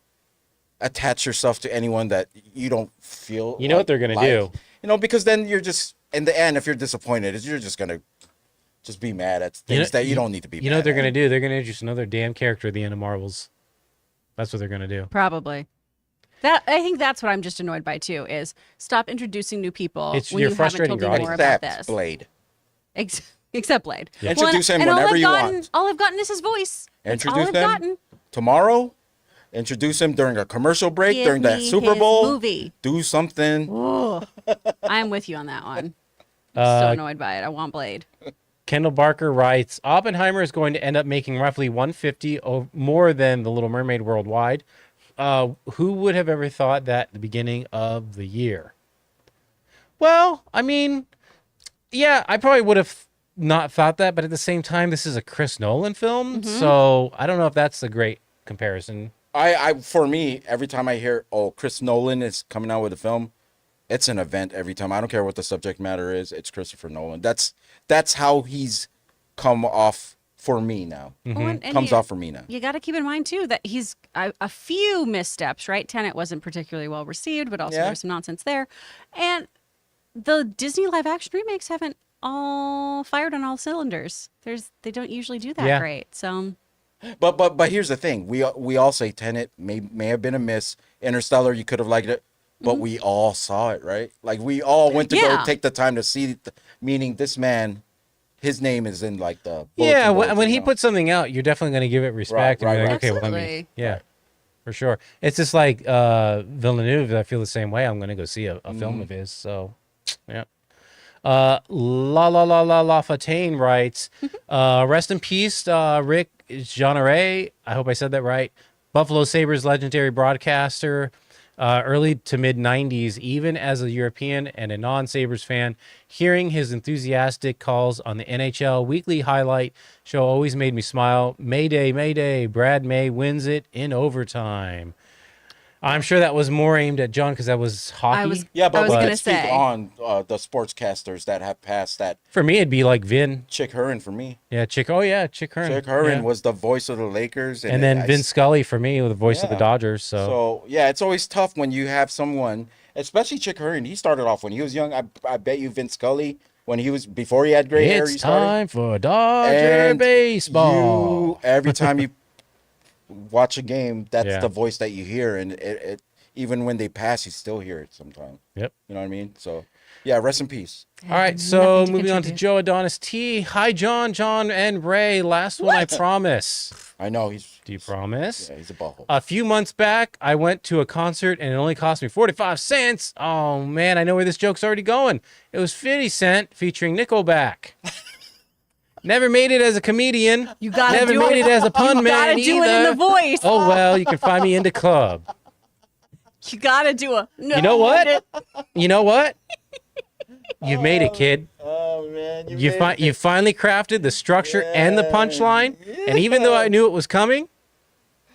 Speaker 2: attach yourself to anyone that you don't feel.
Speaker 3: You know what they're gonna do.
Speaker 2: Because then you're just in the end, if you're disappointed, you're just gonna just be mad at things that you don't need to be.
Speaker 3: You know what they're gonna do? They're gonna introduce another damn character at the end of Marvels. That's what they're gonna do.
Speaker 1: Probably. I think that's what I'm just annoyed by too, is stop introducing new people
Speaker 3: It's-
Speaker 1: when
Speaker 3: you're
Speaker 1: you haven't
Speaker 3: frustrating
Speaker 1: told me
Speaker 3: your
Speaker 1: more about
Speaker 2: Except
Speaker 1: this.
Speaker 2: Blade.
Speaker 1: Except Blade.
Speaker 2: Yeah. Introduce him whenever
Speaker 1: all I've
Speaker 2: you
Speaker 1: gotten,
Speaker 2: want.
Speaker 1: All I've gotten is his voice. That's all
Speaker 2: Introduce
Speaker 1: I've
Speaker 2: them
Speaker 1: gotten.
Speaker 2: tomorrow. Introduce him during a commercial break,
Speaker 1: Give
Speaker 2: during that
Speaker 1: me
Speaker 2: Super
Speaker 1: his
Speaker 2: Bowl.
Speaker 1: movie.
Speaker 2: Do something.
Speaker 1: Ooh, I'm with you on that one. I'm so annoyed by it. I want Blade.
Speaker 3: Kendall Barker writes, Oppenheimer is going to end up making roughly 150 more than The Little Mermaid worldwide. Who would have ever thought that at the beginning of the year? Well, I mean, yeah, I probably would have not thought that, but at the same time, this is a Chris Nolan film, so I don't know if that's a great comparison.
Speaker 2: For me, every time I hear, Chris Nolan is coming out with a film, it's an event every time. I don't care what the subject matter is. It's Christopher Nolan. That's how he's come off for me now.
Speaker 1: Well, and
Speaker 2: Comes off for me now.
Speaker 1: You got to keep in mind too that he's a few missteps, right? Tenet wasn't particularly well received, but also there's some nonsense there, and the Disney live action remakes haven't all fired on all cylinders. They don't usually do that great. So,
Speaker 2: but here's the thing: we all say Tenet may have been a miss. Interstellar, you could have liked it, but we all saw it, right? Like we all went to go take the time to see it. Meaning, this man, his name is in like the
Speaker 3: when he puts something out, you're definitely going to give it respect.
Speaker 2: Right,
Speaker 3: and be like,
Speaker 2: right.
Speaker 3: okay, well, let me, for sure. It's just like Villeneuve. I feel the same way. I'm going to go see a film of his. So, yeah. La Fontaine writes, rest in peace, Rick Jeanneret. I hope I said that right. Buffalo Sabres legendary broadcaster, early to mid 90s. Even as a European and a non-Sabres fan, hearing his enthusiastic calls on the NHL weekly highlight show always made me smile. Mayday, Mayday, Brad May wins it in overtime. I'm sure that was more aimed at John because that was hockey.
Speaker 2: But
Speaker 1: I was gonna
Speaker 2: let's speak
Speaker 1: say.
Speaker 2: on the sportscasters that have passed that.
Speaker 3: For me, it'd be like Vin.
Speaker 2: Chick Hearn for me.
Speaker 3: Yeah, Chick. Oh yeah, Chick Hearn.
Speaker 2: Chick Hearn
Speaker 3: Yeah.
Speaker 2: was the voice of the Lakers,
Speaker 3: And then Vin Scully for me, with the voice of the
Speaker 2: Yeah.
Speaker 3: Dodgers. So
Speaker 2: yeah, it's always tough when you have someone, especially Chick Hearn. He started off when he was young. I bet you Vin Scully when he was before he had gray hair. He
Speaker 3: it's
Speaker 2: started.
Speaker 3: time for Dodger
Speaker 2: And
Speaker 3: baseball.
Speaker 2: Every time you watch a game, that's
Speaker 3: Yeah.
Speaker 2: the voice that you hear, and it even when they pass, you still hear it sometimes.
Speaker 3: Yep.
Speaker 2: You know what I mean? So, yeah, rest in peace.
Speaker 3: All right, so
Speaker 1: Nothing to
Speaker 3: moving on to
Speaker 1: contribute.
Speaker 3: Joe Adonis T. Hi, John, and Ray. Last one, I promise.
Speaker 2: I know he's.
Speaker 3: Do you promise?
Speaker 2: Yeah, he's a butthole.
Speaker 3: A few months back, I went to a concert and it only cost me 45 cents. Oh, man, I know where this joke's already going. It was 50 Cent featuring Nickelback. Never made it as a comedian.
Speaker 1: You gotta
Speaker 3: Never
Speaker 1: do
Speaker 3: made it as a pun
Speaker 1: you
Speaker 3: man
Speaker 1: gotta do it in
Speaker 3: either.
Speaker 1: the voice.
Speaker 3: Oh, well, you can find me in the club.
Speaker 1: You gotta do a. No,
Speaker 3: You know what? You know what? You've made it, kid.
Speaker 2: Oh man,
Speaker 3: You finally crafted the structure and the punchline. And even though I knew it was coming,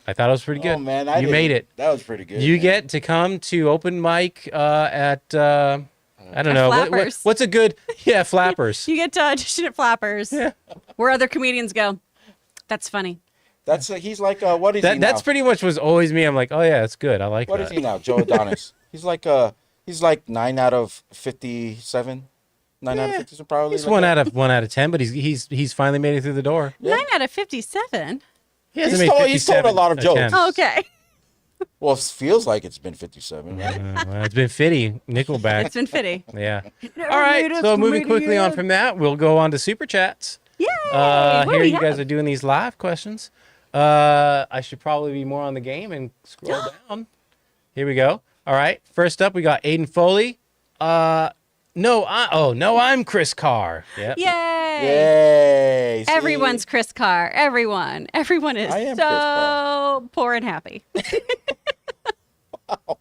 Speaker 3: I thought it was pretty good.
Speaker 2: Oh man,
Speaker 3: you made it.
Speaker 2: That was pretty good.
Speaker 3: You
Speaker 2: man.
Speaker 3: get to come to open mic at I don't know
Speaker 1: Flappers.
Speaker 3: what's a good Flappers.
Speaker 1: You get to audition at Flappers.
Speaker 3: Yeah.
Speaker 1: Where other comedians go. That's funny.
Speaker 2: That's he's like what is he now?
Speaker 3: That's pretty much was always me. I'm like, oh yeah, it's good. I like
Speaker 2: What
Speaker 3: that.
Speaker 2: is he now? Joe Adonis. he's like 9 out of 57. 9 out of 57 probably.
Speaker 3: He's
Speaker 2: like
Speaker 3: 1 out of 10, but he's finally made it through the door.
Speaker 2: Yeah.
Speaker 1: 9 out of 57.
Speaker 3: He hasn't
Speaker 2: He's
Speaker 3: made
Speaker 2: told- he's told a
Speaker 3: 57
Speaker 2: lot of jokes.
Speaker 3: attempts.
Speaker 1: Oh, okay.
Speaker 2: Well, it feels like it's been 57, right?
Speaker 3: Well, it's been fitty. Nickelback.
Speaker 1: It's been fitty.
Speaker 3: Yeah. All right. So moving quickly on from that, we'll go on to super chats.
Speaker 1: Yay! What do
Speaker 3: Here
Speaker 1: we
Speaker 3: you guys
Speaker 1: have?
Speaker 3: are doing these live questions. I should probably be more on the game and scroll down. Here we go. All right. First up, we got Aiden Foley. No, I'm Chris Carr. Yep.
Speaker 1: Yay!
Speaker 2: Yay! See?
Speaker 1: Everyone's Chris Carr. Everyone is
Speaker 2: I am Chris Carr.
Speaker 1: so poor and happy.
Speaker 3: All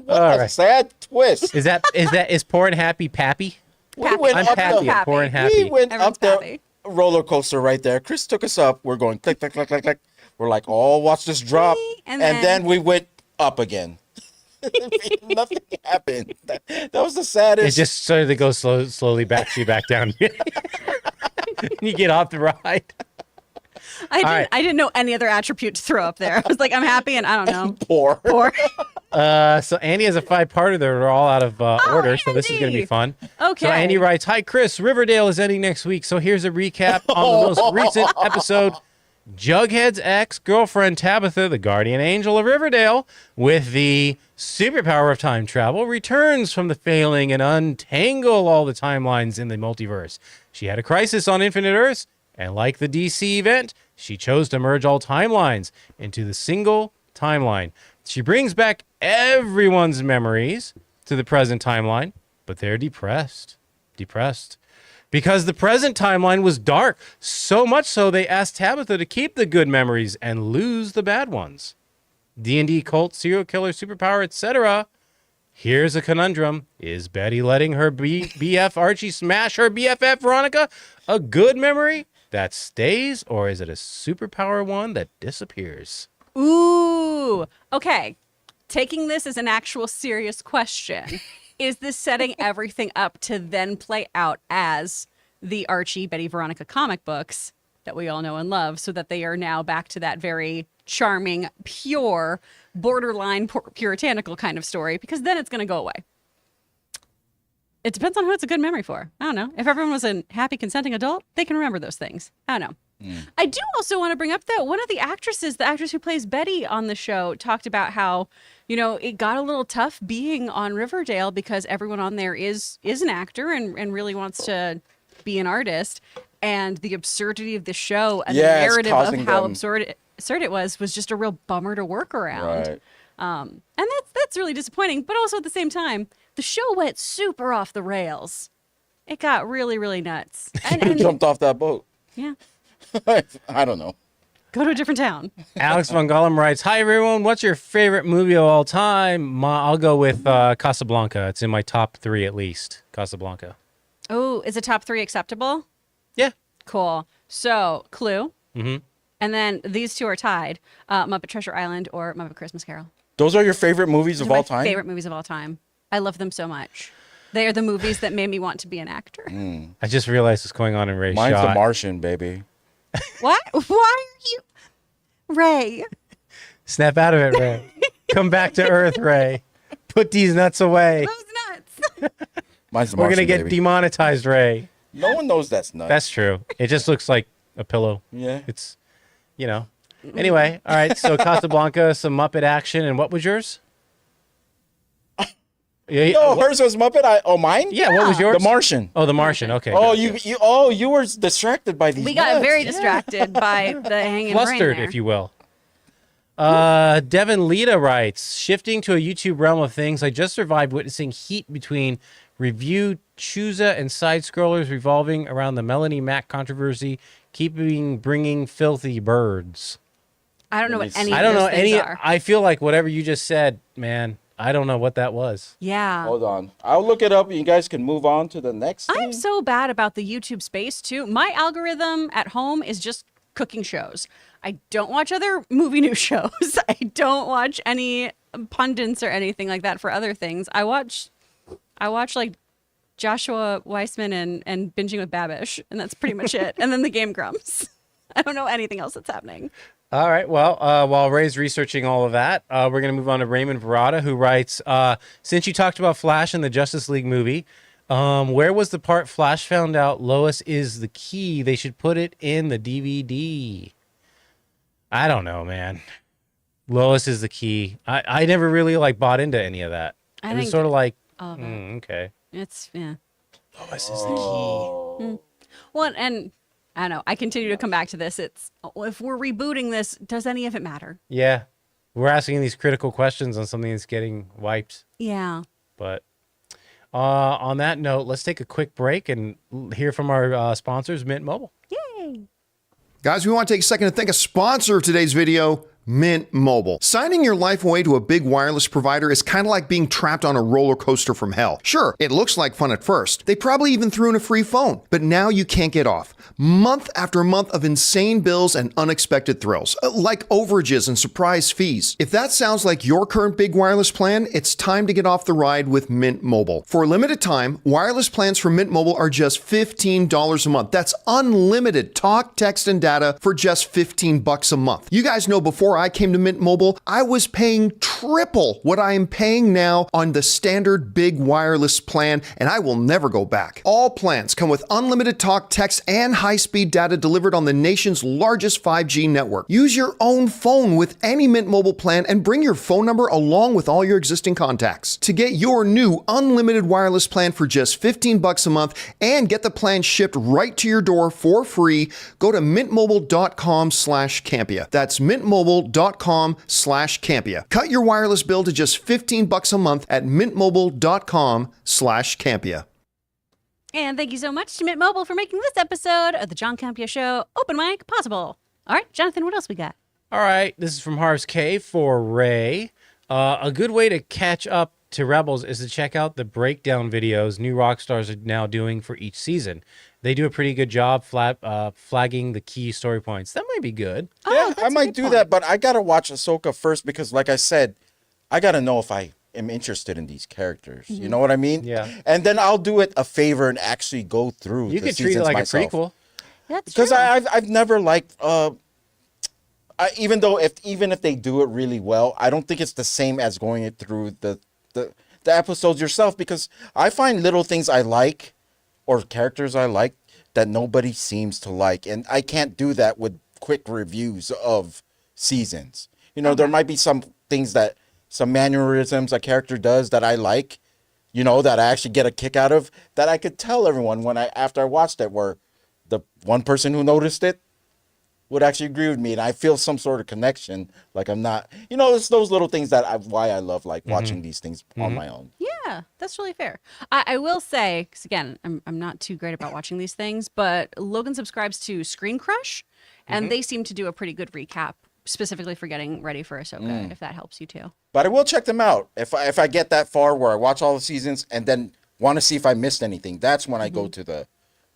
Speaker 2: A
Speaker 3: right.
Speaker 2: sad twist.
Speaker 3: Is poor and happy Pappy?
Speaker 2: We went
Speaker 3: I'm
Speaker 2: up
Speaker 3: Pappy.
Speaker 2: the,
Speaker 3: I'm poor and happy.
Speaker 2: we went
Speaker 1: Everyone's
Speaker 2: up the
Speaker 1: Pappy.
Speaker 2: roller coaster right there. Chris took us up. We're going click, click, click, click, click. We're like, oh, watch this drop.
Speaker 1: And
Speaker 2: And
Speaker 1: then-
Speaker 2: then we went up again. Nothing happened. That was the saddest.
Speaker 3: It just started to go slowly back down. You get off the ride. right.
Speaker 1: I didn't know any other attribute to throw up there. I was like, I'm happy and I don't know.
Speaker 2: poor.
Speaker 1: Poor.
Speaker 3: So Andy has a 5-parter. They're all out of order, so this is going to be
Speaker 1: Andy.
Speaker 3: fun.
Speaker 1: Okay.
Speaker 3: So Andy writes, "Hi Chris, Riverdale is ending next week. So here's a recap on the most recent episode. Jughead's ex-girlfriend Tabitha, the guardian angel of Riverdale, with the superpower of time travel, returns from the failing and untangle all the timelines in the multiverse. She had a crisis on Infinite Earths, and like the DC event, she chose to merge all timelines into the single timeline. She brings back everyone's memories to the present timeline, but they're depressed. Because the present timeline was dark, so much so they asked Tabitha to keep the good memories and lose the bad ones. D&D cult, serial killer, superpower, etc. Here's a conundrum. Is Betty letting her BF Archie smash her BFF Veronica a good memory that stays, or is it a superpower one that disappears?"
Speaker 1: Ooh. Okay. Taking this as an actual serious question. is this setting everything up to then play out as the Archie, Betty, Veronica comic books that we all know and love, so that they are now back to that very charming, pure, borderline puritanical kind of story, because then it's going to go away. It depends on who it's a good memory for. I don't know. If everyone was a happy, consenting adult, they can remember those things. I don't know. I do also want to bring up that one of the actresses, the actress who plays Betty on the show, talked about how, you know, it got a little tough being on Riverdale because everyone on there is an actor and really wants to be an artist. And the absurdity of the show and the narrative of how absurd it was just a real bummer to work around.
Speaker 2: Right.
Speaker 1: And that's really disappointing. But also at the same time, the show went super off the rails. It got really, really nuts.
Speaker 2: Who jumped off that boat?
Speaker 1: Yeah.
Speaker 2: I don't know.
Speaker 1: Go to a different town.
Speaker 3: Alex Von Gollum writes, "Hi everyone, what's your favorite movie of all time?" I'll go with Casablanca. It's in my top 3 at least. Casablanca.
Speaker 1: Oh, is a top 3 acceptable?
Speaker 3: Yeah.
Speaker 1: Cool. So, Clue.
Speaker 3: Mm-hmm.
Speaker 1: And then these two are tied. Muppet Treasure Island or Muppet Christmas Carol.
Speaker 2: Those are your favorite movies of all time?
Speaker 1: Favorite movies of all time. I love them so much. They are the movies that made me want to be an actor.
Speaker 3: I just realized what's going on in Ray's
Speaker 2: Mine's
Speaker 3: shot.
Speaker 2: The Martian, baby.
Speaker 1: What? Why are you... Ray.
Speaker 3: Snap out of it, Ray. Come back to Earth, Ray. Put these nuts away.
Speaker 1: Those nuts.
Speaker 2: Mine's The
Speaker 3: We're
Speaker 2: Martian,
Speaker 3: going to get
Speaker 2: baby.
Speaker 3: demonetized, Ray.
Speaker 2: No one knows that's nuts.
Speaker 3: That's true. It just looks like a pillow.
Speaker 2: Yeah.
Speaker 3: It's, you know. Anyway, all right. So Casablanca, some Muppet action. And what was yours? Yeah,
Speaker 2: No, hers was Muppet. Mine?
Speaker 3: yeah, what was yours?
Speaker 2: The Martian.
Speaker 3: Oh, The Martian. Okay.
Speaker 2: Oh,
Speaker 3: good.
Speaker 2: you were distracted by these.
Speaker 1: We got
Speaker 2: nuts.
Speaker 1: very distracted by the hanging brain
Speaker 3: Flustered,
Speaker 1: there.
Speaker 3: if you will. Devin Lita writes, shifting to a YouTube realm of things, I just survived witnessing heat between review Chusa and side scrollers revolving around the Melanie Mac controversy, bringing filthy birds.
Speaker 1: I don't know what any
Speaker 3: I
Speaker 1: of
Speaker 3: don't
Speaker 1: those
Speaker 3: know
Speaker 1: things
Speaker 3: any.
Speaker 1: are.
Speaker 3: I feel like whatever you just said, man. I don't know what that was.
Speaker 1: Yeah.
Speaker 2: Hold on. I'll look it up and you guys can move on to the next thing.
Speaker 1: I'm so bad about the YouTube space too. My algorithm at home is just cooking shows. I don't watch other movie news shows. I don't watch any pundits or anything like that for other things. I watch like Joshua Weissman and Binging with Babish, and that's pretty much it. And then the Game Grumps. I don't know anything else that's happening.
Speaker 3: All right. Well, while Ray's researching all of that, we're going to move on to Raymond Verrata, who writes, since you talked about Flash in the Justice League movie, where was the part Flash found out Lois is the key? They should put it in the DVD. I don't know, man. Lois is the key. I never really bought into any of that.
Speaker 1: I
Speaker 3: It was
Speaker 1: think
Speaker 3: sort of like,
Speaker 1: all of it.
Speaker 3: okay.
Speaker 1: It's, yeah.
Speaker 3: Lois is the key.
Speaker 1: Well, and I don't know. I continue to come back to this. It's, if we're rebooting this, does any of it matter?
Speaker 3: Yeah. We're asking these critical questions on something that's getting wiped.
Speaker 1: Yeah.
Speaker 3: But on that note, let's take a quick break and hear from our sponsors, Mint Mobile.
Speaker 1: Yay.
Speaker 4: Guys, we want to take a second to thank a sponsor of today's video, Mint Mobile. Signing your life away to a big wireless provider is kind of like being trapped on a roller coaster from hell. Sure, it looks like fun at first. They probably even threw in a free phone, but now you can't get off. Month after month of insane bills and unexpected thrills, like overages and surprise fees. If that sounds like your current big wireless plan, it's time to get off the ride with Mint Mobile. For a limited time, wireless plans from Mint Mobile are just $15 a month. That's unlimited talk, text, and data for just $15 a month. You guys know before I came to Mint Mobile, I was paying triple what I am paying now on the standard big wireless plan, and I will never go back. All plans come with unlimited talk, text, and high-speed data delivered on the nation's largest 5G network. Use your own phone with any Mint Mobile plan and bring your phone number along with all your existing contacts. To get your new unlimited wireless plan for just $15 a month and get the plan shipped right to your door for free, go to mintmobile.com/Campea. That's mintmobile.com/Campea. Cut your wireless bill to just $15 a month at mintmobile.com/Campea.
Speaker 1: And thank you so much to Mint Mobile for making this episode of the John Campea Show Open Mic possible. All right, Jonathan, what else we got?
Speaker 3: All right, this is from Harv's K for Ray. A good way to catch up to Rebels is to check out the breakdown videos new rock stars are now doing for each season. They do a pretty good job flagging the key story points. That might be good.
Speaker 2: Yeah,
Speaker 1: that's
Speaker 2: I
Speaker 1: a
Speaker 2: might
Speaker 1: good
Speaker 2: do
Speaker 1: point.
Speaker 2: that, but I gotta watch Ahsoka first because, like I said, I gotta know if I am interested in these characters. You know what I mean?
Speaker 3: Yeah.
Speaker 2: And then I'll do it a favor and actually go through.
Speaker 3: You
Speaker 2: the
Speaker 3: could treat it
Speaker 2: seasons
Speaker 3: like
Speaker 2: myself.
Speaker 3: a prequel.
Speaker 1: That's
Speaker 2: Because
Speaker 1: true.
Speaker 2: I've never liked even if they do it really well, I don't think it's the same as going it through the episodes yourself, because I find little things I like or characters I like that nobody seems to like, and I can't do that with quick reviews of seasons. You know, there might be some things some mannerisms a character does that I like, you know, that I actually get a kick out of, that I could tell everyone after I watched it, where the one person who noticed it would actually agree with me, and I feel some sort of connection. Like I'm not, you know, it's those little things why I love watching these things on my own.
Speaker 1: Yeah, that's really fair. I will say, because again, I'm not too great about watching these things, but Logan subscribes to Screen Crush, and they seem to do a pretty good recap, specifically for getting ready for Ahsoka, if that helps you too.
Speaker 2: But I will check them out if I get that far where I watch all the seasons and then want to see if I missed anything. That's when I go to the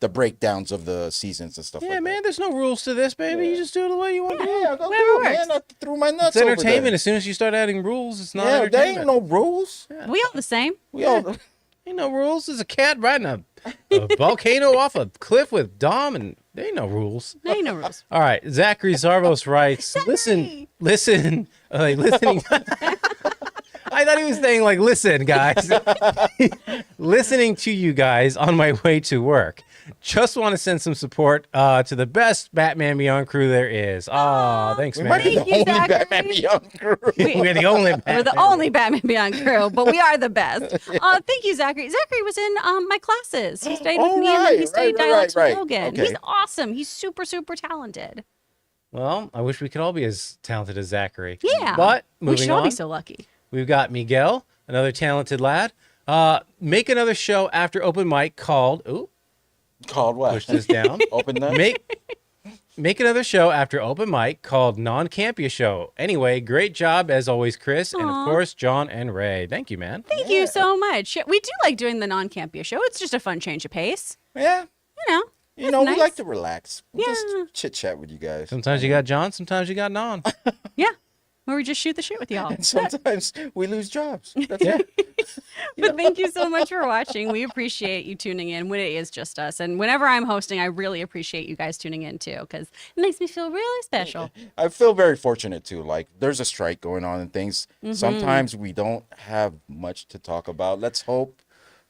Speaker 2: breakdowns of the seasons and stuff like
Speaker 3: Yeah,
Speaker 2: that.
Speaker 3: man, there's no rules to this, baby. You just do it the way you want to do it.
Speaker 2: Yeah, go
Speaker 1: Whatever
Speaker 2: do it,
Speaker 1: works.
Speaker 2: man. I threw my nuts
Speaker 3: It's
Speaker 2: over
Speaker 3: entertainment.
Speaker 2: there.
Speaker 3: As soon as you start adding rules, it's not
Speaker 2: Yeah, there
Speaker 3: entertainment.
Speaker 2: ain't no rules.
Speaker 1: We all the same.
Speaker 2: We all
Speaker 3: Ain't no rules. There's a cat riding a volcano off a cliff with Dom, and there ain't no rules.
Speaker 1: There ain't no rules.
Speaker 3: All right, Zachary Zarvos writes, listen, listening. I thought he was saying, like, listen, guys. Listening to you guys on my way to work. Just want to send some support to the best Batman Beyond crew there is. Oh, thanks, man.
Speaker 2: might be
Speaker 1: Thank
Speaker 2: the
Speaker 1: you,
Speaker 2: only
Speaker 1: Zachary.
Speaker 2: Batman Beyond crew.
Speaker 3: We're the only Batman.
Speaker 1: We're the only Batman Beyond crew, but we are the best. Thank you, Zachary. Zachary was in my classes. He studied with
Speaker 2: Oh,
Speaker 1: me, and then he studied dialects
Speaker 2: right.
Speaker 1: with Logan.
Speaker 2: Okay.
Speaker 1: He's awesome. He's super, super talented.
Speaker 3: Well, I wish we could all be as talented as Zachary.
Speaker 1: Yeah.
Speaker 3: But
Speaker 1: we
Speaker 3: moving
Speaker 1: should all
Speaker 3: on,
Speaker 1: be so lucky.
Speaker 3: we've got Miguel, another talented lad. Make another show after open mic called. Ooh,
Speaker 2: Called what?
Speaker 3: push this down.
Speaker 2: Open that.
Speaker 3: Make another show after open mic called John Campea Show. Anyway, great job as always, Chris, and of
Speaker 1: Aw.
Speaker 3: course John and Ray. Thank you, man.
Speaker 1: Thank you so much. We do like doing the non-Campea show. It's just a fun change of pace.
Speaker 2: Yeah.
Speaker 1: You know.
Speaker 2: You
Speaker 1: it's
Speaker 2: know,
Speaker 1: nice.
Speaker 2: we like to relax. We
Speaker 1: Yeah.
Speaker 2: just chit chat with you guys.
Speaker 3: Sometimes you got John, sometimes you got Non.
Speaker 1: Yeah. Where we just shoot the shit with y'all.
Speaker 2: And sometimes we lose jobs. That's it.
Speaker 1: But thank you so much for watching. We appreciate you tuning in when it is just us. And whenever I'm hosting, I really appreciate you guys tuning in too, because it makes me feel really special.
Speaker 2: I feel very fortunate too. Like there's a strike going on and things.
Speaker 1: Mm-hmm.
Speaker 2: Sometimes we don't have much to talk about. Let's hope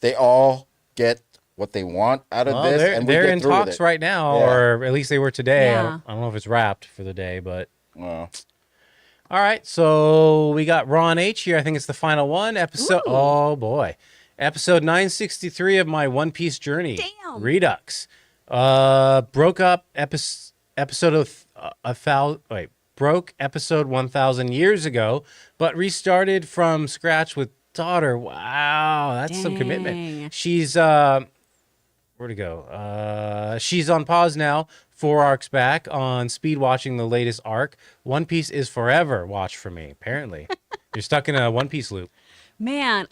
Speaker 2: they all get what they want out of
Speaker 3: Well,
Speaker 2: this.
Speaker 3: they're
Speaker 2: And we
Speaker 3: they're
Speaker 2: get
Speaker 3: in
Speaker 2: through with
Speaker 3: talks
Speaker 2: it.
Speaker 3: right now,
Speaker 2: Yeah.
Speaker 3: or at least they were today.
Speaker 1: Yeah.
Speaker 3: I don't know if it's wrapped for the day, but
Speaker 2: Well,
Speaker 3: all right. So we got Ron H here. I think it's the final one. Episode.
Speaker 1: Ooh.
Speaker 3: Oh boy, episode 963 of my One Piece journey.
Speaker 1: Damn.
Speaker 3: Redux. Broke up episode of broke episode 1000 years ago, but restarted from scratch with daughter. Wow, that's some
Speaker 1: Dang.
Speaker 3: commitment. She's where'd it go? She's on pause now, 4 arcs back on speed watching the latest arc. One Piece is forever. Watch for me. Apparently, you're stuck in a One Piece loop.
Speaker 1: Man,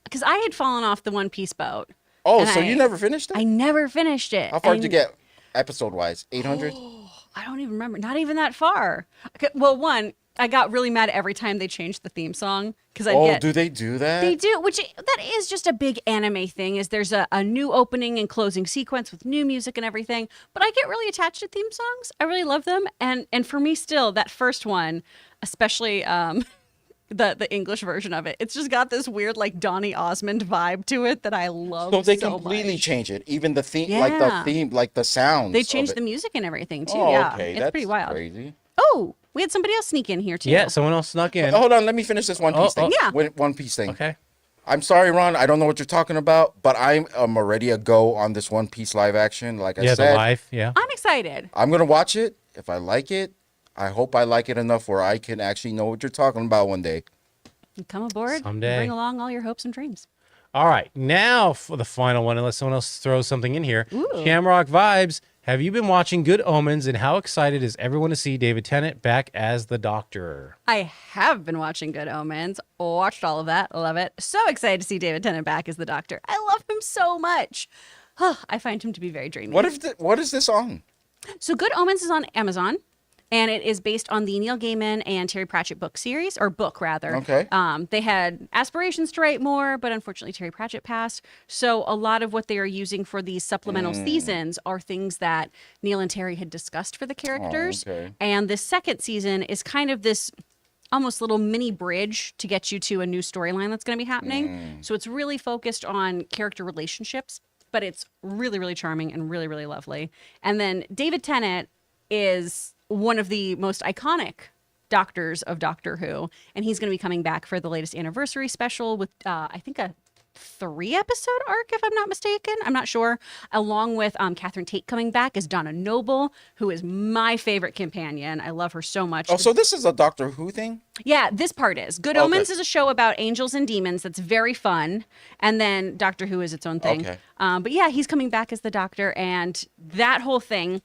Speaker 1: because I had fallen off the One Piece boat.
Speaker 2: oh,
Speaker 1: And
Speaker 2: so you never finished it?
Speaker 1: I never finished it.
Speaker 2: How far did you
Speaker 1: And
Speaker 2: get episode wise? 800?
Speaker 1: I don't even remember. Not even that far. Okay, well, one, I got really mad every time they changed the theme song because I
Speaker 2: Oh,
Speaker 1: get.
Speaker 2: do they do that?
Speaker 1: They do, that is just a big anime thing. Is there's a new opening and closing sequence with new music and everything. But I get really attached to theme songs. I really love them, and for me, still that first one, especially the English version of it, it's just got this weird like Donny Osmond vibe to it that I love.
Speaker 2: So they
Speaker 1: so
Speaker 2: completely
Speaker 1: much.
Speaker 2: change it. Even the theme,
Speaker 1: Yeah.
Speaker 2: like the sounds.
Speaker 1: They
Speaker 2: of
Speaker 1: changed
Speaker 2: it.
Speaker 1: the music and everything too.
Speaker 2: Oh,
Speaker 1: Yeah,
Speaker 2: okay.
Speaker 1: it's
Speaker 2: That's
Speaker 1: pretty wild.
Speaker 2: crazy.
Speaker 1: Oh, we had somebody else sneak in here too.
Speaker 3: Yeah, someone else snuck in.
Speaker 2: Hold on, let me finish this One Piece thing.
Speaker 1: Yeah.
Speaker 2: One Piece thing.
Speaker 3: Okay.
Speaker 2: I'm sorry, Ron. I don't know what you're talking about, but I'm already a go on this One Piece live action. Like I
Speaker 3: Yeah,
Speaker 2: said,
Speaker 3: the live. Yeah.
Speaker 1: I'm excited.
Speaker 2: I'm gonna watch it. If I like it, I hope I like it enough where I can actually know what you're talking about one day.
Speaker 1: Come aboard. and
Speaker 3: Someday.
Speaker 1: Bring along all your hopes and dreams.
Speaker 3: All right, now for the final one, unless someone else throws something in here.
Speaker 1: Ooh.
Speaker 3: Shamrock Vibes. Have you been watching Good Omens, and how excited is everyone to see David Tennant back as the Doctor?
Speaker 1: I have been watching Good Omens. Watched all of that. Love it. So excited to see David Tennant back as the Doctor. I love him so much. I find him to be very dreamy.
Speaker 2: What is this on?
Speaker 1: So Good Omens is on Amazon. and it is based on the Neil Gaiman and Terry Pratchett book series, or book rather.
Speaker 2: Okay.
Speaker 1: They had aspirations to write more, but unfortunately Terry Pratchett passed. So a lot of what they are using for these supplemental seasons are things that Neil and Terry had discussed for the characters.
Speaker 2: okay.
Speaker 1: And this second season is kind of this almost little mini bridge to get you to a new storyline that's going to be happening. So it's really focused on character relationships, but it's really, really charming and really, really lovely. And then David Tennant is one of the most iconic doctors of Doctor Who, and he's going to be coming back for the latest anniversary special with, I think, a 3-episode arc, if I'm not mistaken. I'm not sure. Along with Catherine Tate coming back as Donna Noble, who is my favorite companion. I love her so much.
Speaker 2: Oh, so this is a Doctor Who thing?
Speaker 1: Yeah, this part is. Good
Speaker 2: Okay.
Speaker 1: Omens is a show about angels and demons that's very fun. And then Doctor Who is its own thing.
Speaker 2: Okay.
Speaker 1: But yeah, he's coming back as the Doctor. And that whole thing,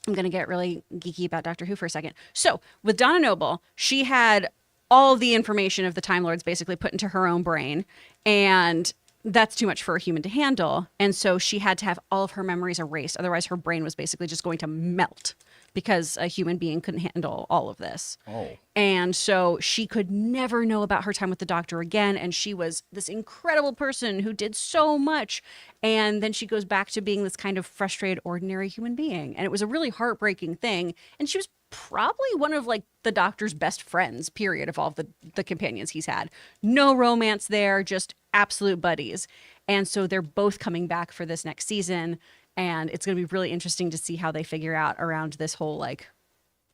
Speaker 1: I'm going to get really geeky about Doctor Who for a second. So with Donna Noble, she had all the information of the Time Lords basically put into her own brain. And that's too much for a human to handle. And so she had to have all of her memories erased. Otherwise, her brain was basically just going to melt because a human being couldn't handle all of this.
Speaker 2: Oh.
Speaker 1: And so she could never know about her time with the Doctor again. And she was this incredible person who did so much. And then she goes back to being this kind of frustrated, ordinary human being. And it was a really heartbreaking thing. And she was probably one of like the Doctor's best friends, period, of all of the companions he's had. No romance there, just absolute buddies. And so they're both coming back for this next season. And it's going to be really interesting to see how they figure out around this whole like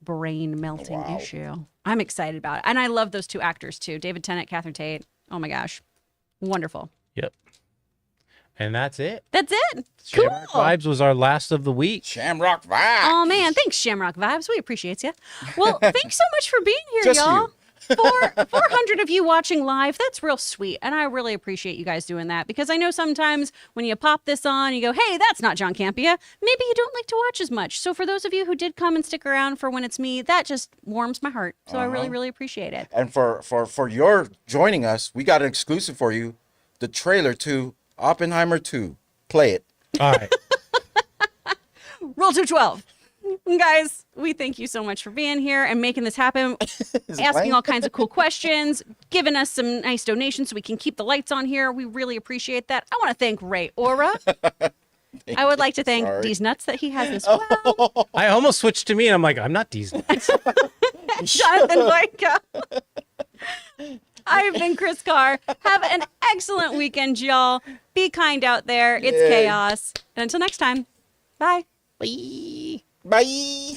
Speaker 1: brain melting issue. I'm excited about it. And I love those two actors too. David Tennant, Catherine Tate. Oh my gosh. Wonderful.
Speaker 3: Yep. And that's it.
Speaker 1: That's it.
Speaker 3: Shamrock
Speaker 1: Cool.
Speaker 3: Vibes was our last of the week.
Speaker 2: Shamrock Vibes.
Speaker 1: Oh man, thanks Shamrock Vibes. We appreciate you. Well, thanks so much for being here,
Speaker 2: Just
Speaker 1: y'all.
Speaker 2: you.
Speaker 1: 400 of you watching live. That's real sweet. And I really appreciate you guys doing that, because I know sometimes when you pop this on, you go, hey, that's not John Campea. Maybe you don't like to watch as much. So for those of you who did come and stick around for when it's me, that just warms my heart. So I really, really appreciate it.
Speaker 2: And for your joining us, we got an exclusive for you. The trailer to Oppenheimer 2. Play it.
Speaker 3: All right.
Speaker 1: Rule 212. Guys, we thank you so much for being here and making this happen, asking
Speaker 2: playing?
Speaker 1: all kinds of cool questions, giving us some nice donations so we can keep the lights on here. We really appreciate that. I want to thank Ray Aura. I would like to thank
Speaker 2: Sorry.
Speaker 1: D's Nuts that he has as well.
Speaker 3: I almost switched to me, and I'm like, I'm not Disney.
Speaker 1: Jonathan Boyka. I've been Chris Carr. Have an excellent weekend, y'all. Be kind out there. It's
Speaker 2: Yay.
Speaker 1: chaos. And until next time, bye.
Speaker 2: Bye. Bye.